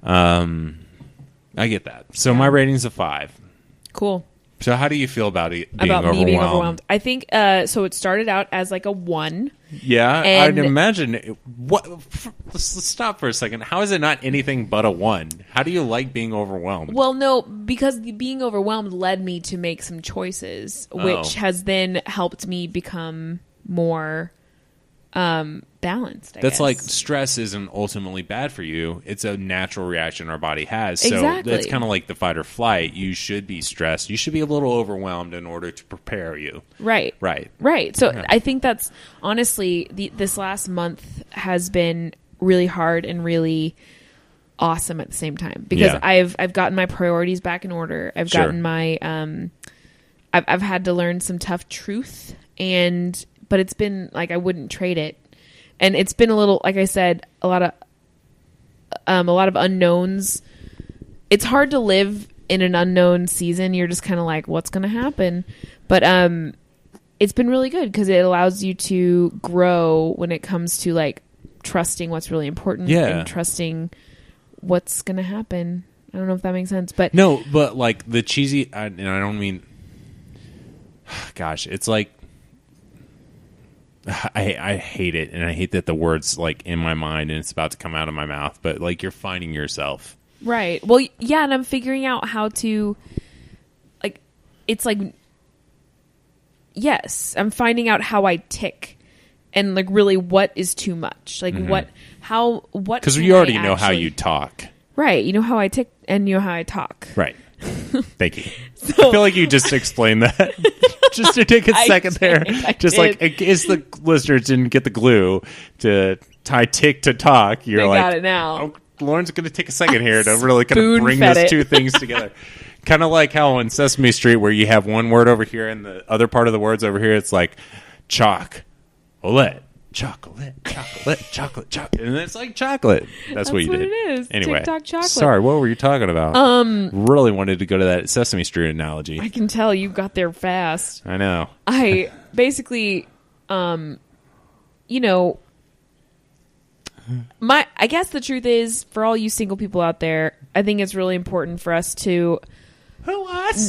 I get that. So my rating's a 5. Cool. So how do you feel about it being overwhelmed? I think so. It started out as like a 1. Yeah, I'd imagine. Let's stop for a second. How is it not anything but a 1? How do you like being overwhelmed? Well, no, because being overwhelmed led me to make some choices, which has then helped me become more balanced. I guess. Like stress isn't ultimately bad for you. It's a natural reaction our body has. So exactly. That's kind of like the fight or flight. You should be stressed. You should be a little overwhelmed in order to prepare you. Right. So I think that's honestly this last month has been really hard and really awesome at the same time because I've gotten my priorities back in order. I've gotten my I've had to learn some tough truth, but it's been like I wouldn't trade it. And it's been a little, like I said, a lot a lot of unknowns. It's hard to live in an unknown season. You're just kind of like, what's going to happen? But it's been really good because it allows you to grow when it comes to like trusting what's really important and trusting what's going to happen. I don't know if that makes sense, but no, but like the cheesy, and I don't mean, gosh, it's like, I hate it, and I hate that the word's like in my mind and it's about to come out of my mouth, but like you're finding yourself. Right. Well, yeah, and I'm figuring out how to, like, it's like, yes, I'm finding out how I tick and like really what is too much. Like what because you already know how you talk. Right. You know how I tick and you know how I talk. Right. Thank you. So, I feel like you just explained that just to take a second there. Just like in case the listeners didn't get the glue to tie tick to talk, you're like, got it now. Oh, Lauren's going to take a second here to really kind of bring those two things together. Kind of like how on Sesame Street where you have one word over here and the other part of the words over here, it's like chocolate, chocolate, and it's like chocolate. That's what you did. It is. Anyway, TikTok chocolate. Sorry, what were you talking about? Really wanted to go to that Sesame Street analogy. I can tell you got there fast. I know. I basically, you know, I guess the truth is, for all you single people out there, I think it's really important for us to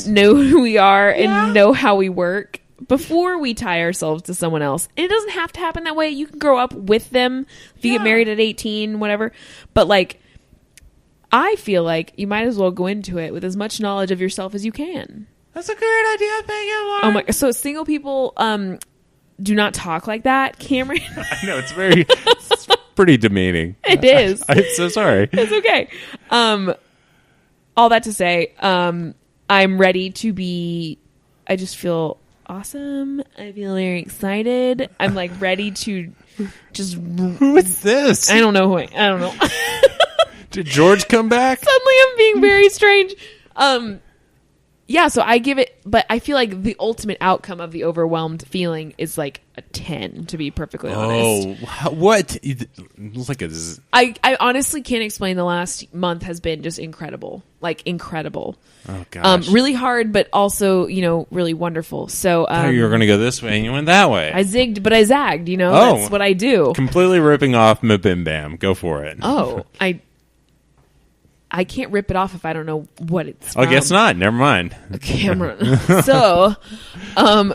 know who we are and know how we work before we tie ourselves to someone else. And it doesn't have to happen that way. You can grow up with them if you get married at 18, whatever. But like, I feel like you might as well go into it with as much knowledge of yourself as you can. That's a great idea. Thank you, Lauren. Oh my! So single people, do not talk like that, Cameron. I know it's pretty demeaning. It is. I'm so sorry. It's okay. All that to say, I'm ready to be. I just feel awesome. I feel very excited. I'm like ready to just. Who is this? I don't know who I don't know. Did George come back? Suddenly, I'm being very strange. Yeah, so I give it, but I feel like the ultimate outcome of the overwhelmed feeling is like a 10, to be perfectly honest. Oh, what? Like I honestly can't explain. The last month has been just incredible. Like, incredible. Oh, gosh. Really hard, but also, really wonderful. So, you were going to go this way and you went that way. I zigged, but I zagged, That's what I do. Completely ripping off Mabim Bam. Go for it. Oh, I can't rip it off if I don't know what it's from. I guess not. Never mind. Cameron. So,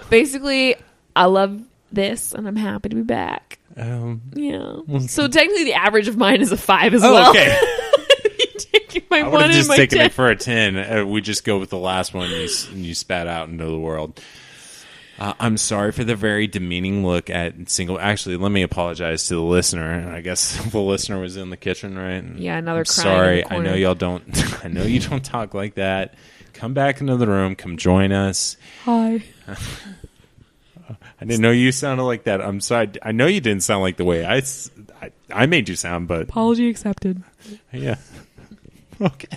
basically, I love this, and I'm happy to be back. Yeah. So technically, the average of mine is a 5 as well. Okay. Taking my I would 1 have and just my taken 10. it for a 10. We just go with the last one and you spat out into the world. I'm sorry for the very demeaning look at single. Actually, let me apologize to the listener. I guess the listener was in the kitchen, right? Yeah, another crying. Sorry, in the I know y'all don't. I know you don't talk like that. Come back into the room. Come join us. Hi. I didn't know you sounded like that. I'm sorry. I know you didn't sound like the way I made you sound, but Apology accepted. Yeah. Okay.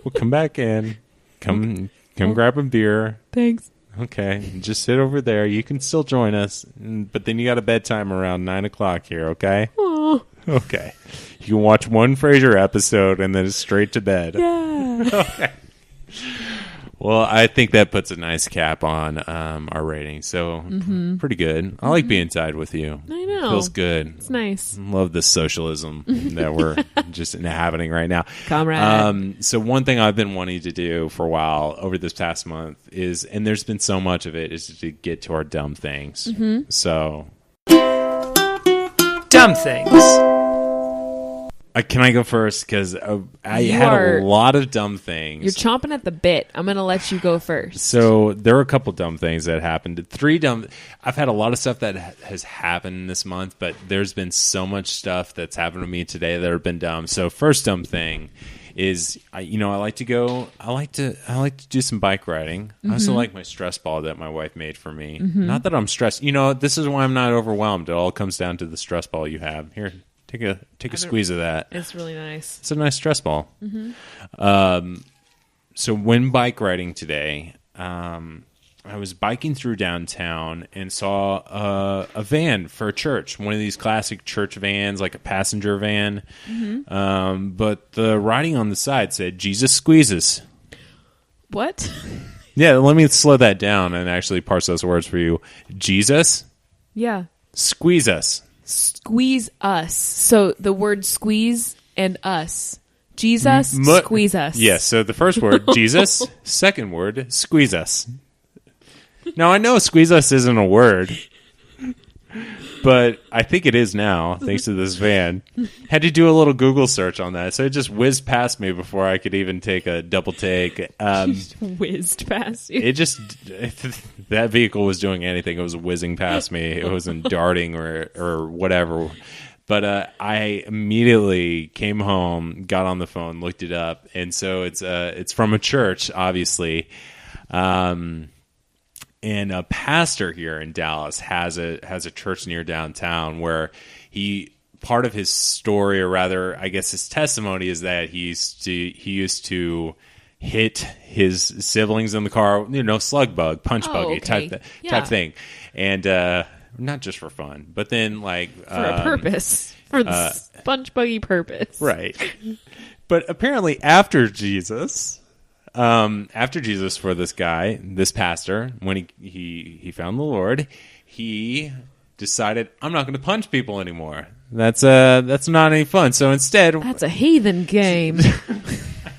Well, come back in. Come grab a beer. Thanks. Okay, just sit over there. You can still join us, but then you got a bedtime around 9 o'clock here, okay? Aww. Okay. You can watch one Frasier episode and then it's straight to bed. Yeah. Okay. Well, I think that puts a nice cap on our rating. So, pretty good. I like being inside with you. I know. Feels good. It's nice. Love the socialism that we're just inhabiting right now. Comrade. So one thing I've been wanting to do for a while over this past month is, and there's been so much of it, is to get to our dumb things. So. Dumb things. Can I go first? Because I had a lot of dumb things. You're chomping at the bit. I'm going to let you go first. So there are a couple dumb things that happened. I've had a lot of stuff that has happened this month, but there's been so much stuff that's happened to me today that have been dumb. So first dumb thing is, I like to do some bike riding. I also like my stress ball that my wife made for me. Not that I'm stressed. This is why I'm not overwhelmed. It all comes down to the stress ball you have. Here, take a squeeze of that. It's really nice. It's a nice stress ball. So when bike riding today, I was biking through downtown and saw a van for a church, one of these classic church vans, like a passenger van. Mm-hmm. But the writing on the side said, Jesus squeezes. What? Yeah, let me slow that down and actually parse those words for you. Jesus? Yeah. Squeeze us. Squeeze us. So the word squeeze and us. Jesus, squeeze us. Yes, so the first word, Jesus. Second word, squeeze us. Now, I know squeeze us isn't a word, but I think it is now, thanks to this van. Had to do a little Google search on that, so it just whizzed past me before I could even take a double take. Whizzed past you. That vehicle was doing anything. It was whizzing past me. It wasn't darting or whatever. But I immediately came home, got on the phone, looked it up, and so it's from a church, obviously. And a pastor here in Dallas has a church near downtown where part of his story, or rather, I guess his testimony, is that he used to hit his siblings in the car, slug bug, punch buggy type thing, and not just for fun, but then for a purpose, for the punch buggy purpose, right? But apparently, after Jesus, for this guy, this pastor, when he found the Lord, he decided, I'm not going to punch people anymore. That's not any fun. So instead, that's a heathen game.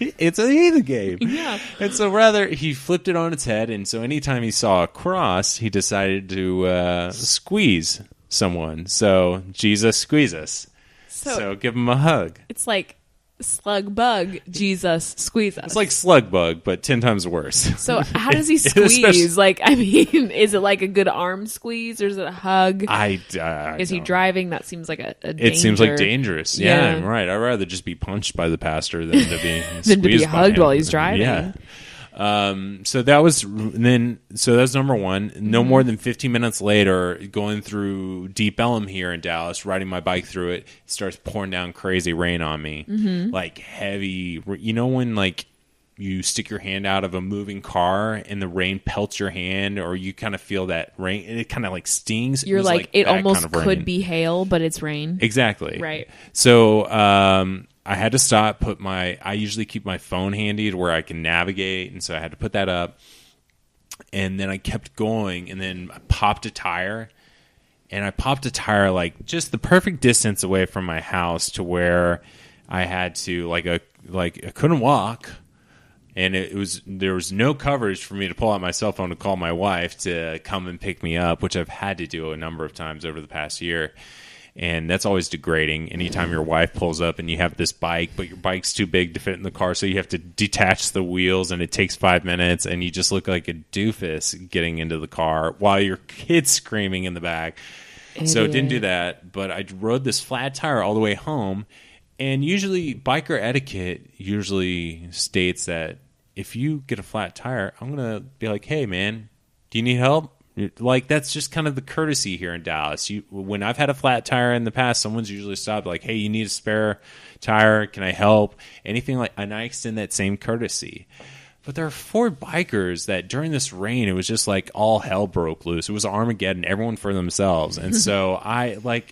It's a heathen game. Yeah. And so rather, he flipped it on its head, and so anytime he saw a cross, he decided to squeeze someone. So Jesus squeezes. So give him a hug. It's like slug bug, Jesus squeeze us. It's like slug bug, but 10 times worse. So how does he squeeze? Is it like a good arm squeeze, or is it a hug? Is he driving? That seems like a danger. It seems like dangerous. Yeah, right. I'd rather just be punched by the pastor than to be than to be hugged while he's driving. Yeah. So that was number one. No more than 15 minutes later, going through Deep Ellum here in Dallas, riding my bike through it, it starts pouring down crazy rain on me, like heavy. When you stick your hand out of a moving car and the rain pelts your hand, or you kind of feel that rain, and it kind of stings. You're it almost could be hail, but it's rain. Exactly. Right. So I had to stop, I usually keep my phone handy to where I can navigate, and so I had to put that up. And then I kept going, and then I popped a tire. And I popped a tire just the perfect distance away from my house to where I had to I couldn't walk. And there was no coverage for me to pull out my cell phone to call my wife to come and pick me up, which I've had to do a number of times over the past year. And that's always degrading. Anytime your wife pulls up and you have this bike, but your bike's too big to fit in the car, so you have to detach the wheels, and it takes 5 minutes, and you just look like a doofus getting into the car while your kid's screaming in the back. So didn't do that, but I rode this flat tire all the way home. And usually biker etiquette states that if you get a flat tire, I'm going to be like, hey, man, do you need help? That's just kind of the courtesy here in Dallas. When I've had a flat tire in the past, someone's usually stopped hey, you need a spare tire? Can I help? Anything and I extend that same courtesy. But there are 4 bikers that during this rain, it was just all hell broke loose. It was Armageddon, everyone for themselves. And so I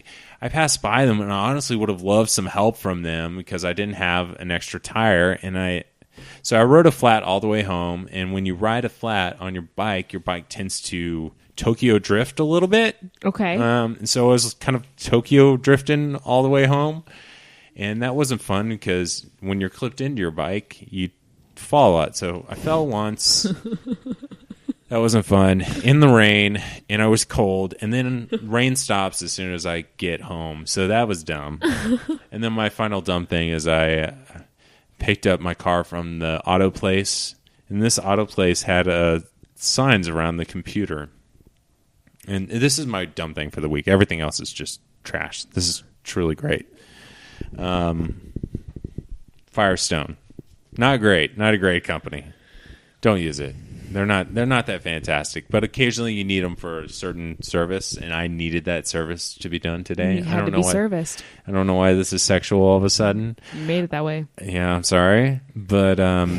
passed by them, and I honestly would have loved some help from them because I didn't have an extra tire. So I rode a flat all the way home, and when you ride a flat on your bike tends to Tokyo drift a little bit. Okay. And so I was kind of Tokyo drifting all the way home, and that wasn't fun because when you're clipped into your bike, you fall a lot. So I fell once. That wasn't fun. In the rain, and I was cold, and then rain stops as soon as I get home. So that was dumb. And then my final dumb thing is I picked up my car from the auto place, and this auto place had signs around the computer. And this is my dumb thing for the week. Everything else is just trash. This is truly great. Firestone. Not great. Not a great company. Don't use it. They're not that fantastic, but occasionally you need them for a certain service, and I needed that service to be done today. I don't know why. Serviced. I don't know why this is sexual all of a sudden. You made it that way. Yeah, I'm sorry, but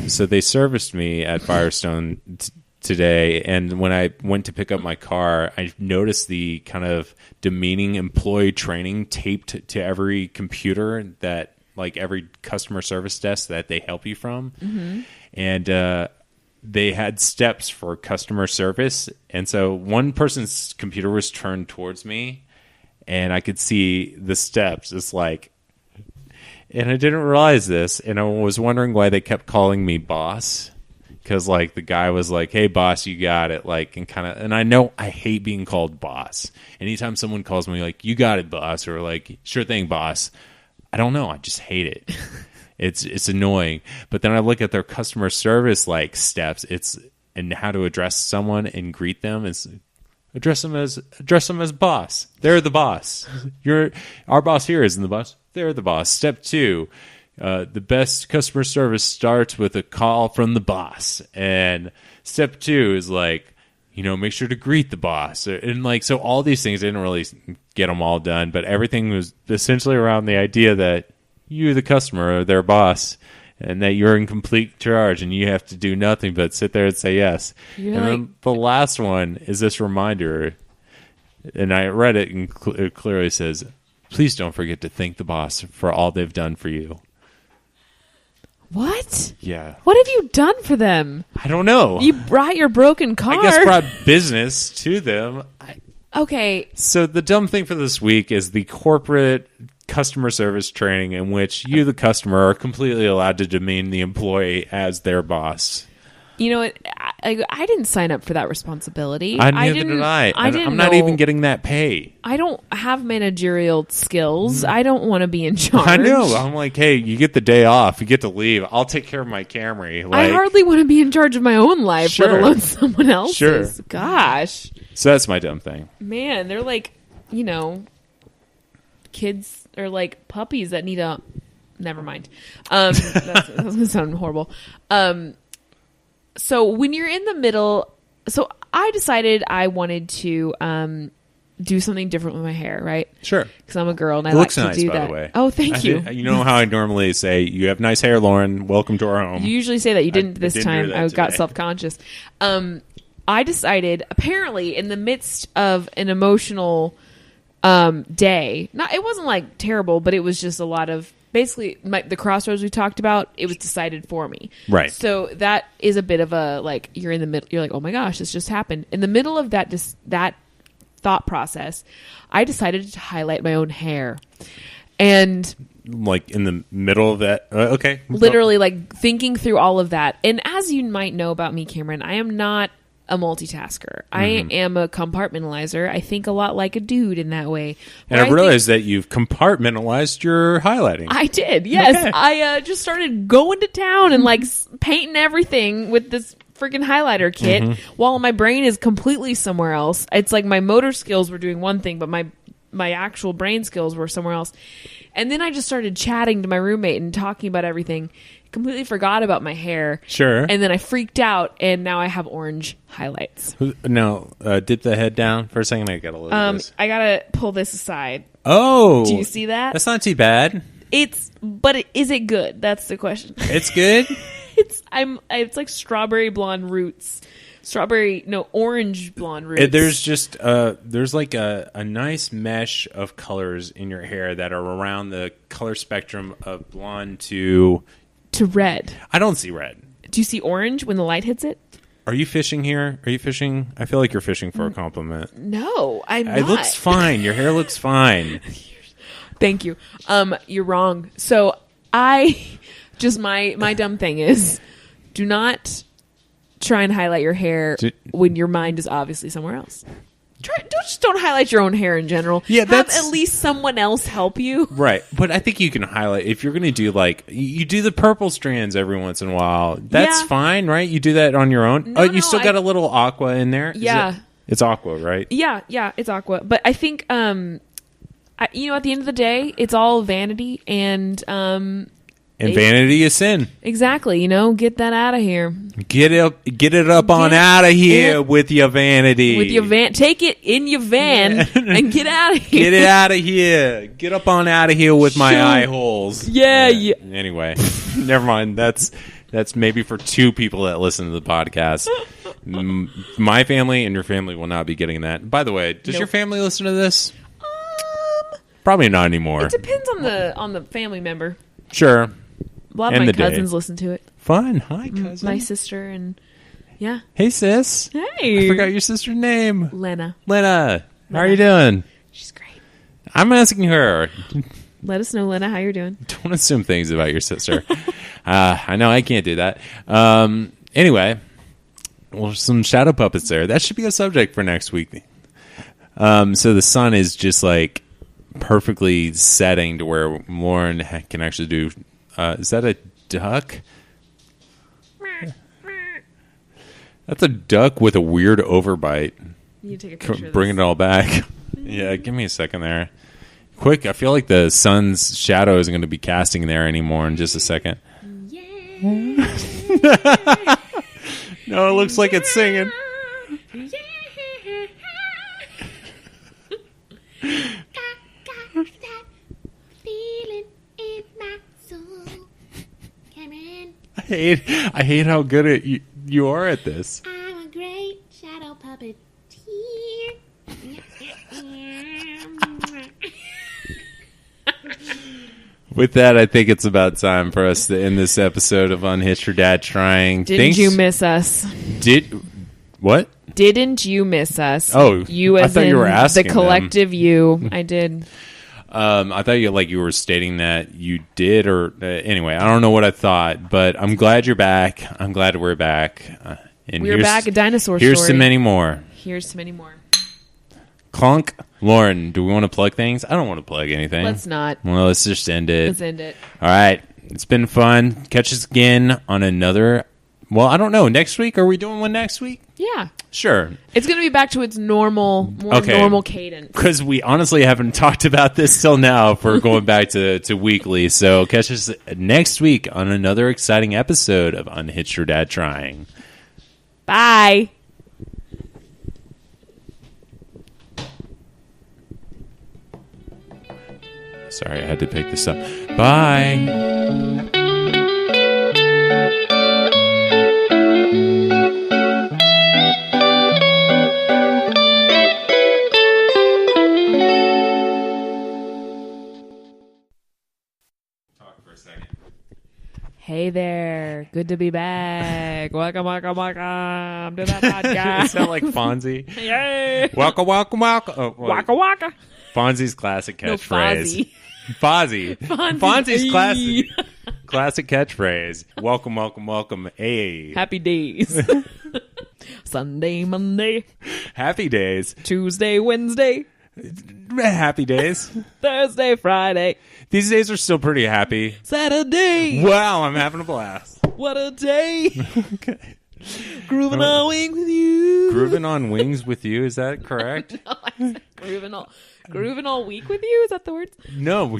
so they serviced me at Firestone today, and when I went to pick up my car, I noticed the kind of demeaning employee training taped to every computer that, like, every customer service desk that they help you from. Mm-hmm. And they had steps for customer service. And so one person's computer was turned towards me, and I could see the steps. It's like, and I didn't realize this, and I was wondering why they kept calling me boss. Because, like, the guy was like, hey, boss, you got it. Like, and I know I hate being called boss. Anytime someone calls me, like, you got it, boss, or, like, sure thing, boss. I don't know. I just hate it. It's annoying. But then I look at their customer service, like, steps. And how to address someone and greet them is address them as boss. They're the boss. Our boss here isn't the boss. They're the boss. Step 2. The best customer service starts with a call from the boss. And step 2 is like, make sure to greet the boss. And like, so all these things, I didn't really get them all done, but everything was essentially around the idea that you, the customer, are their boss, and that you're in complete charge and you have to do nothing but sit there and say yes. Then the last one is this reminder, and I read it, and it clearly says, please don't forget to thank the boss for all they've done for you. What? Yeah. What have you done for them? I don't know. You brought your broken car. I guess brought business to them. Okay. So the dumb thing for this week is the corporate customer service training in which you, the customer, are completely allowed to demean the employee as their boss. You know what? I didn't sign up for that responsibility. Neither did I. I'm not even getting that pay. I don't have managerial skills. I don't want to be in charge. I know. I'm like, hey, you get the day off. You get to leave. I'll take care of my Camry. I hardly want to be in charge of my own life, sure. let alone someone else's. Sure. Gosh. So that's my dumb thing. Man, they're like, kids are like puppies that need a... Never mind. That's going to sound horrible. So when you're in the middle, so I decided I wanted to do something different with my hair, right? Sure. Because I'm a girl and I it like looks to nice, do by that. The way. Oh, thank you. You know how I normally say, you have nice hair, Lauren. Welcome to our home. You ually say that. You didn't this time. I got today. self-conscious. I decided, apparently, in the midst of an emotional day, it wasn't like terrible, but it was just a lot of... Basically, the crossroads we talked about, it was decided for me. Right. So that is a bit of a, like, you're in the middle, you're like, oh my gosh, this just happened. In the middle of that thought process, I decided to highlight my own hair. And... Like, in the middle of that? Okay. Literally, like, thinking through all of that. And as you might know about me, Cameron, I am not a multitasker. I am a compartmentalizer. I think a lot like a dude in that way. And I realized that you've compartmentalized your highlighting. I did, yes. Okay. I just started going to town and like painting everything with this freaking highlighter kit while my brain is completely somewhere else. It's like my motor skills were doing one thing, but my actual brain skills were somewhere else. And then I just started chatting to my roommate and talking about everything. Completely forgot about my hair. Sure. And then I freaked out, and now I have orange highlights. No, dip the head down for a second. I gotta look at this. I gotta pull this aside. Oh, do you see that? That's not too bad. Is it good? That's the question. It's good. It's like strawberry blonde roots. Orange blonde roots. There's like a nice mesh of colors in your hair that are around the color spectrum of blonde to red. I don't see red. Do you see orange when the light hits it? Are you fishing here? Are you fishing? I feel like you're fishing for a compliment. No, I'm not. It looks fine. Your hair looks fine. Thank you. You're wrong. So my dumb thing is, do not try and highlight your hair when your mind is obviously somewhere else. Don't highlight your own hair in general. Yeah, have at least someone else help you. Right, but I think you can highlight if you're going to do you do the purple strands every once in a while. That's fine, right? You do that on your own. You still got a little aqua in there. Yeah, it's aqua, right? Yeah, it's aqua. But I think at the end of the day, it's all vanity and vanity is sin. Exactly. Get that out of here. Get it up on out of here with your vanity. With your van, take it in your van and get out of here. Get it out of here. Get up on out of here with my eye holes. Yeah. Anyway, never mind. That's maybe for 2 people that listen to the podcast. My family and your family will not be getting that. By the way, does your family listen to this? Probably not anymore. It depends on the family member. Sure. A lot of my cousins listen to it. Fun. Hi, cousin. My sister and yeah. Hey, sis. Hey. I forgot your sister's name. Lena. How are you doing? She's great. I'm asking her. Let us know, Lena, how you're doing. Don't assume things about your sister. I know I can't do that. Anyway, well, some shadow puppets there. That should be a subject for next week. So the sun is just like perfectly setting to where Lauren can actually do. Is that a duck? That's a duck with a weird overbite. You need to take a picture of Bring this. it all back. Yeah, give me a second there. Quick, I feel like the sun's shadow isn't going to be casting there anymore in just a second. Yeah. No, it looks like it's singing. Got that feeling in my soul. Cameron, I hate how good you are at this. I'm a great shadow puppeteer. With that, I think it's about time for us to end this episode of Unhitched Your Dad Trying. Didn't you miss us? What? Didn't you miss us? Oh, you I as thought in you were asking the collective you. I did. I thought you were stating that you did, or anyway, I don't know what I thought, but I'm glad you're back. I'm glad we're back. And We're back. A dinosaur Here's story. to many more. Here's to many more. Clunk. Lauren, do we want to plug things? I don't want to plug anything. Let's not. Well, let's just end it. Let's end it. All right. It's been fun. Catch us again on another. Well, I don't know. Next week? Are we doing one next week? Yeah. Sure. It's going to be back to its normal, normal cadence. Because we honestly haven't talked about this till now for going back to weekly. So catch us next week on another exciting episode of Unhitched Your Dad Trying. Bye. Sorry, I had to pick this up. Bye. Hey there. Good to be back. Welcome to the podcast. Is that like Fozzie? Yay. Welcome, welcome, welcome. Oh, Waka waka. Fonzie's classic catchphrase. No, Fozzie. Fonzie. Fonzie's classic catchphrase. Welcome, welcome, welcome. Hey. Happy days. Sunday, Monday, Happy days. Tuesday, Wednesday, Happy days. Thursday, Friday, These days are still pretty happy. Saturday. Wow, I'm having a blast. What a day. Okay. Grooving on wings with you. Grooving on wings with you, is that correct? No, I said grooving all week with you. Is that the words? No,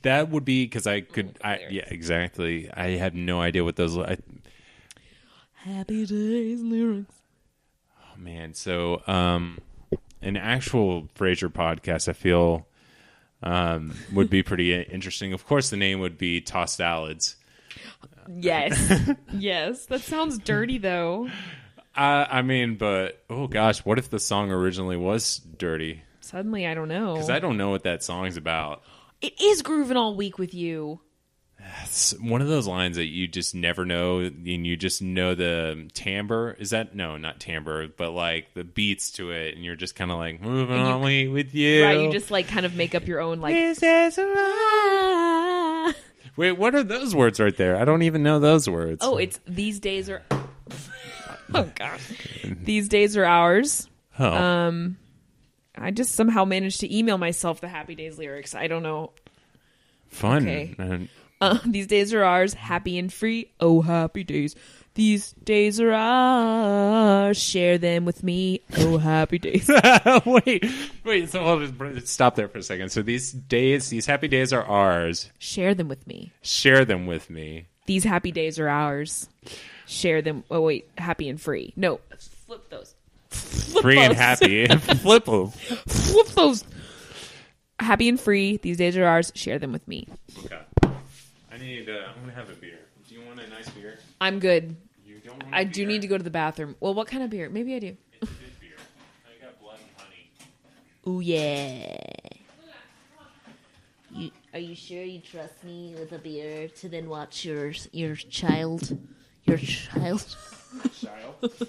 that would be because I could. Yeah, exactly. I had no idea what those. Happy days lyrics. Oh man, so an actual Frasier podcast, I feel, would be pretty interesting. Of course, the name would be Tossed Salads. Yes, yes. That sounds dirty, though. I mean, but oh gosh, what if the song originally was dirty? Suddenly, I don't know. Because I don't know what that song's about. It is grooving all week with you. It's one of those lines that you just never know, and you just know the timbre. Is that no, not timbre, but like the beats to it, and you're just kind of like moving on with you. Right, you just like kind of make up your own like. This is Wait, what are those words right there? I don't even know those words. Oh, it's these days are. Oh gosh, these days are ours. Oh. I just somehow managed to email myself the Happy Days lyrics. I don't know. Fun. Okay. These days are ours, happy and free. Oh, happy days. These days are ours. Share them with me. Oh, happy days. Wait. So I'll just stop there for a second. So these happy days are ours. Share them with me. Share them with me. These happy days are ours. Share them. Oh, wait. Happy and free. No. Flip those. Free and happy. Flip them. Flip those. Happy and free. These days are ours. Share them with me. Okay. I'm going to have a beer. Do you want a nice beer? I'm good. You don't I do need to go to the bathroom. Well, what kind of beer? Maybe I do. It's good beer. I got blood and honey. Ooh, yeah. Are you sure you trust me with a beer to then watch your child? Your child? Child.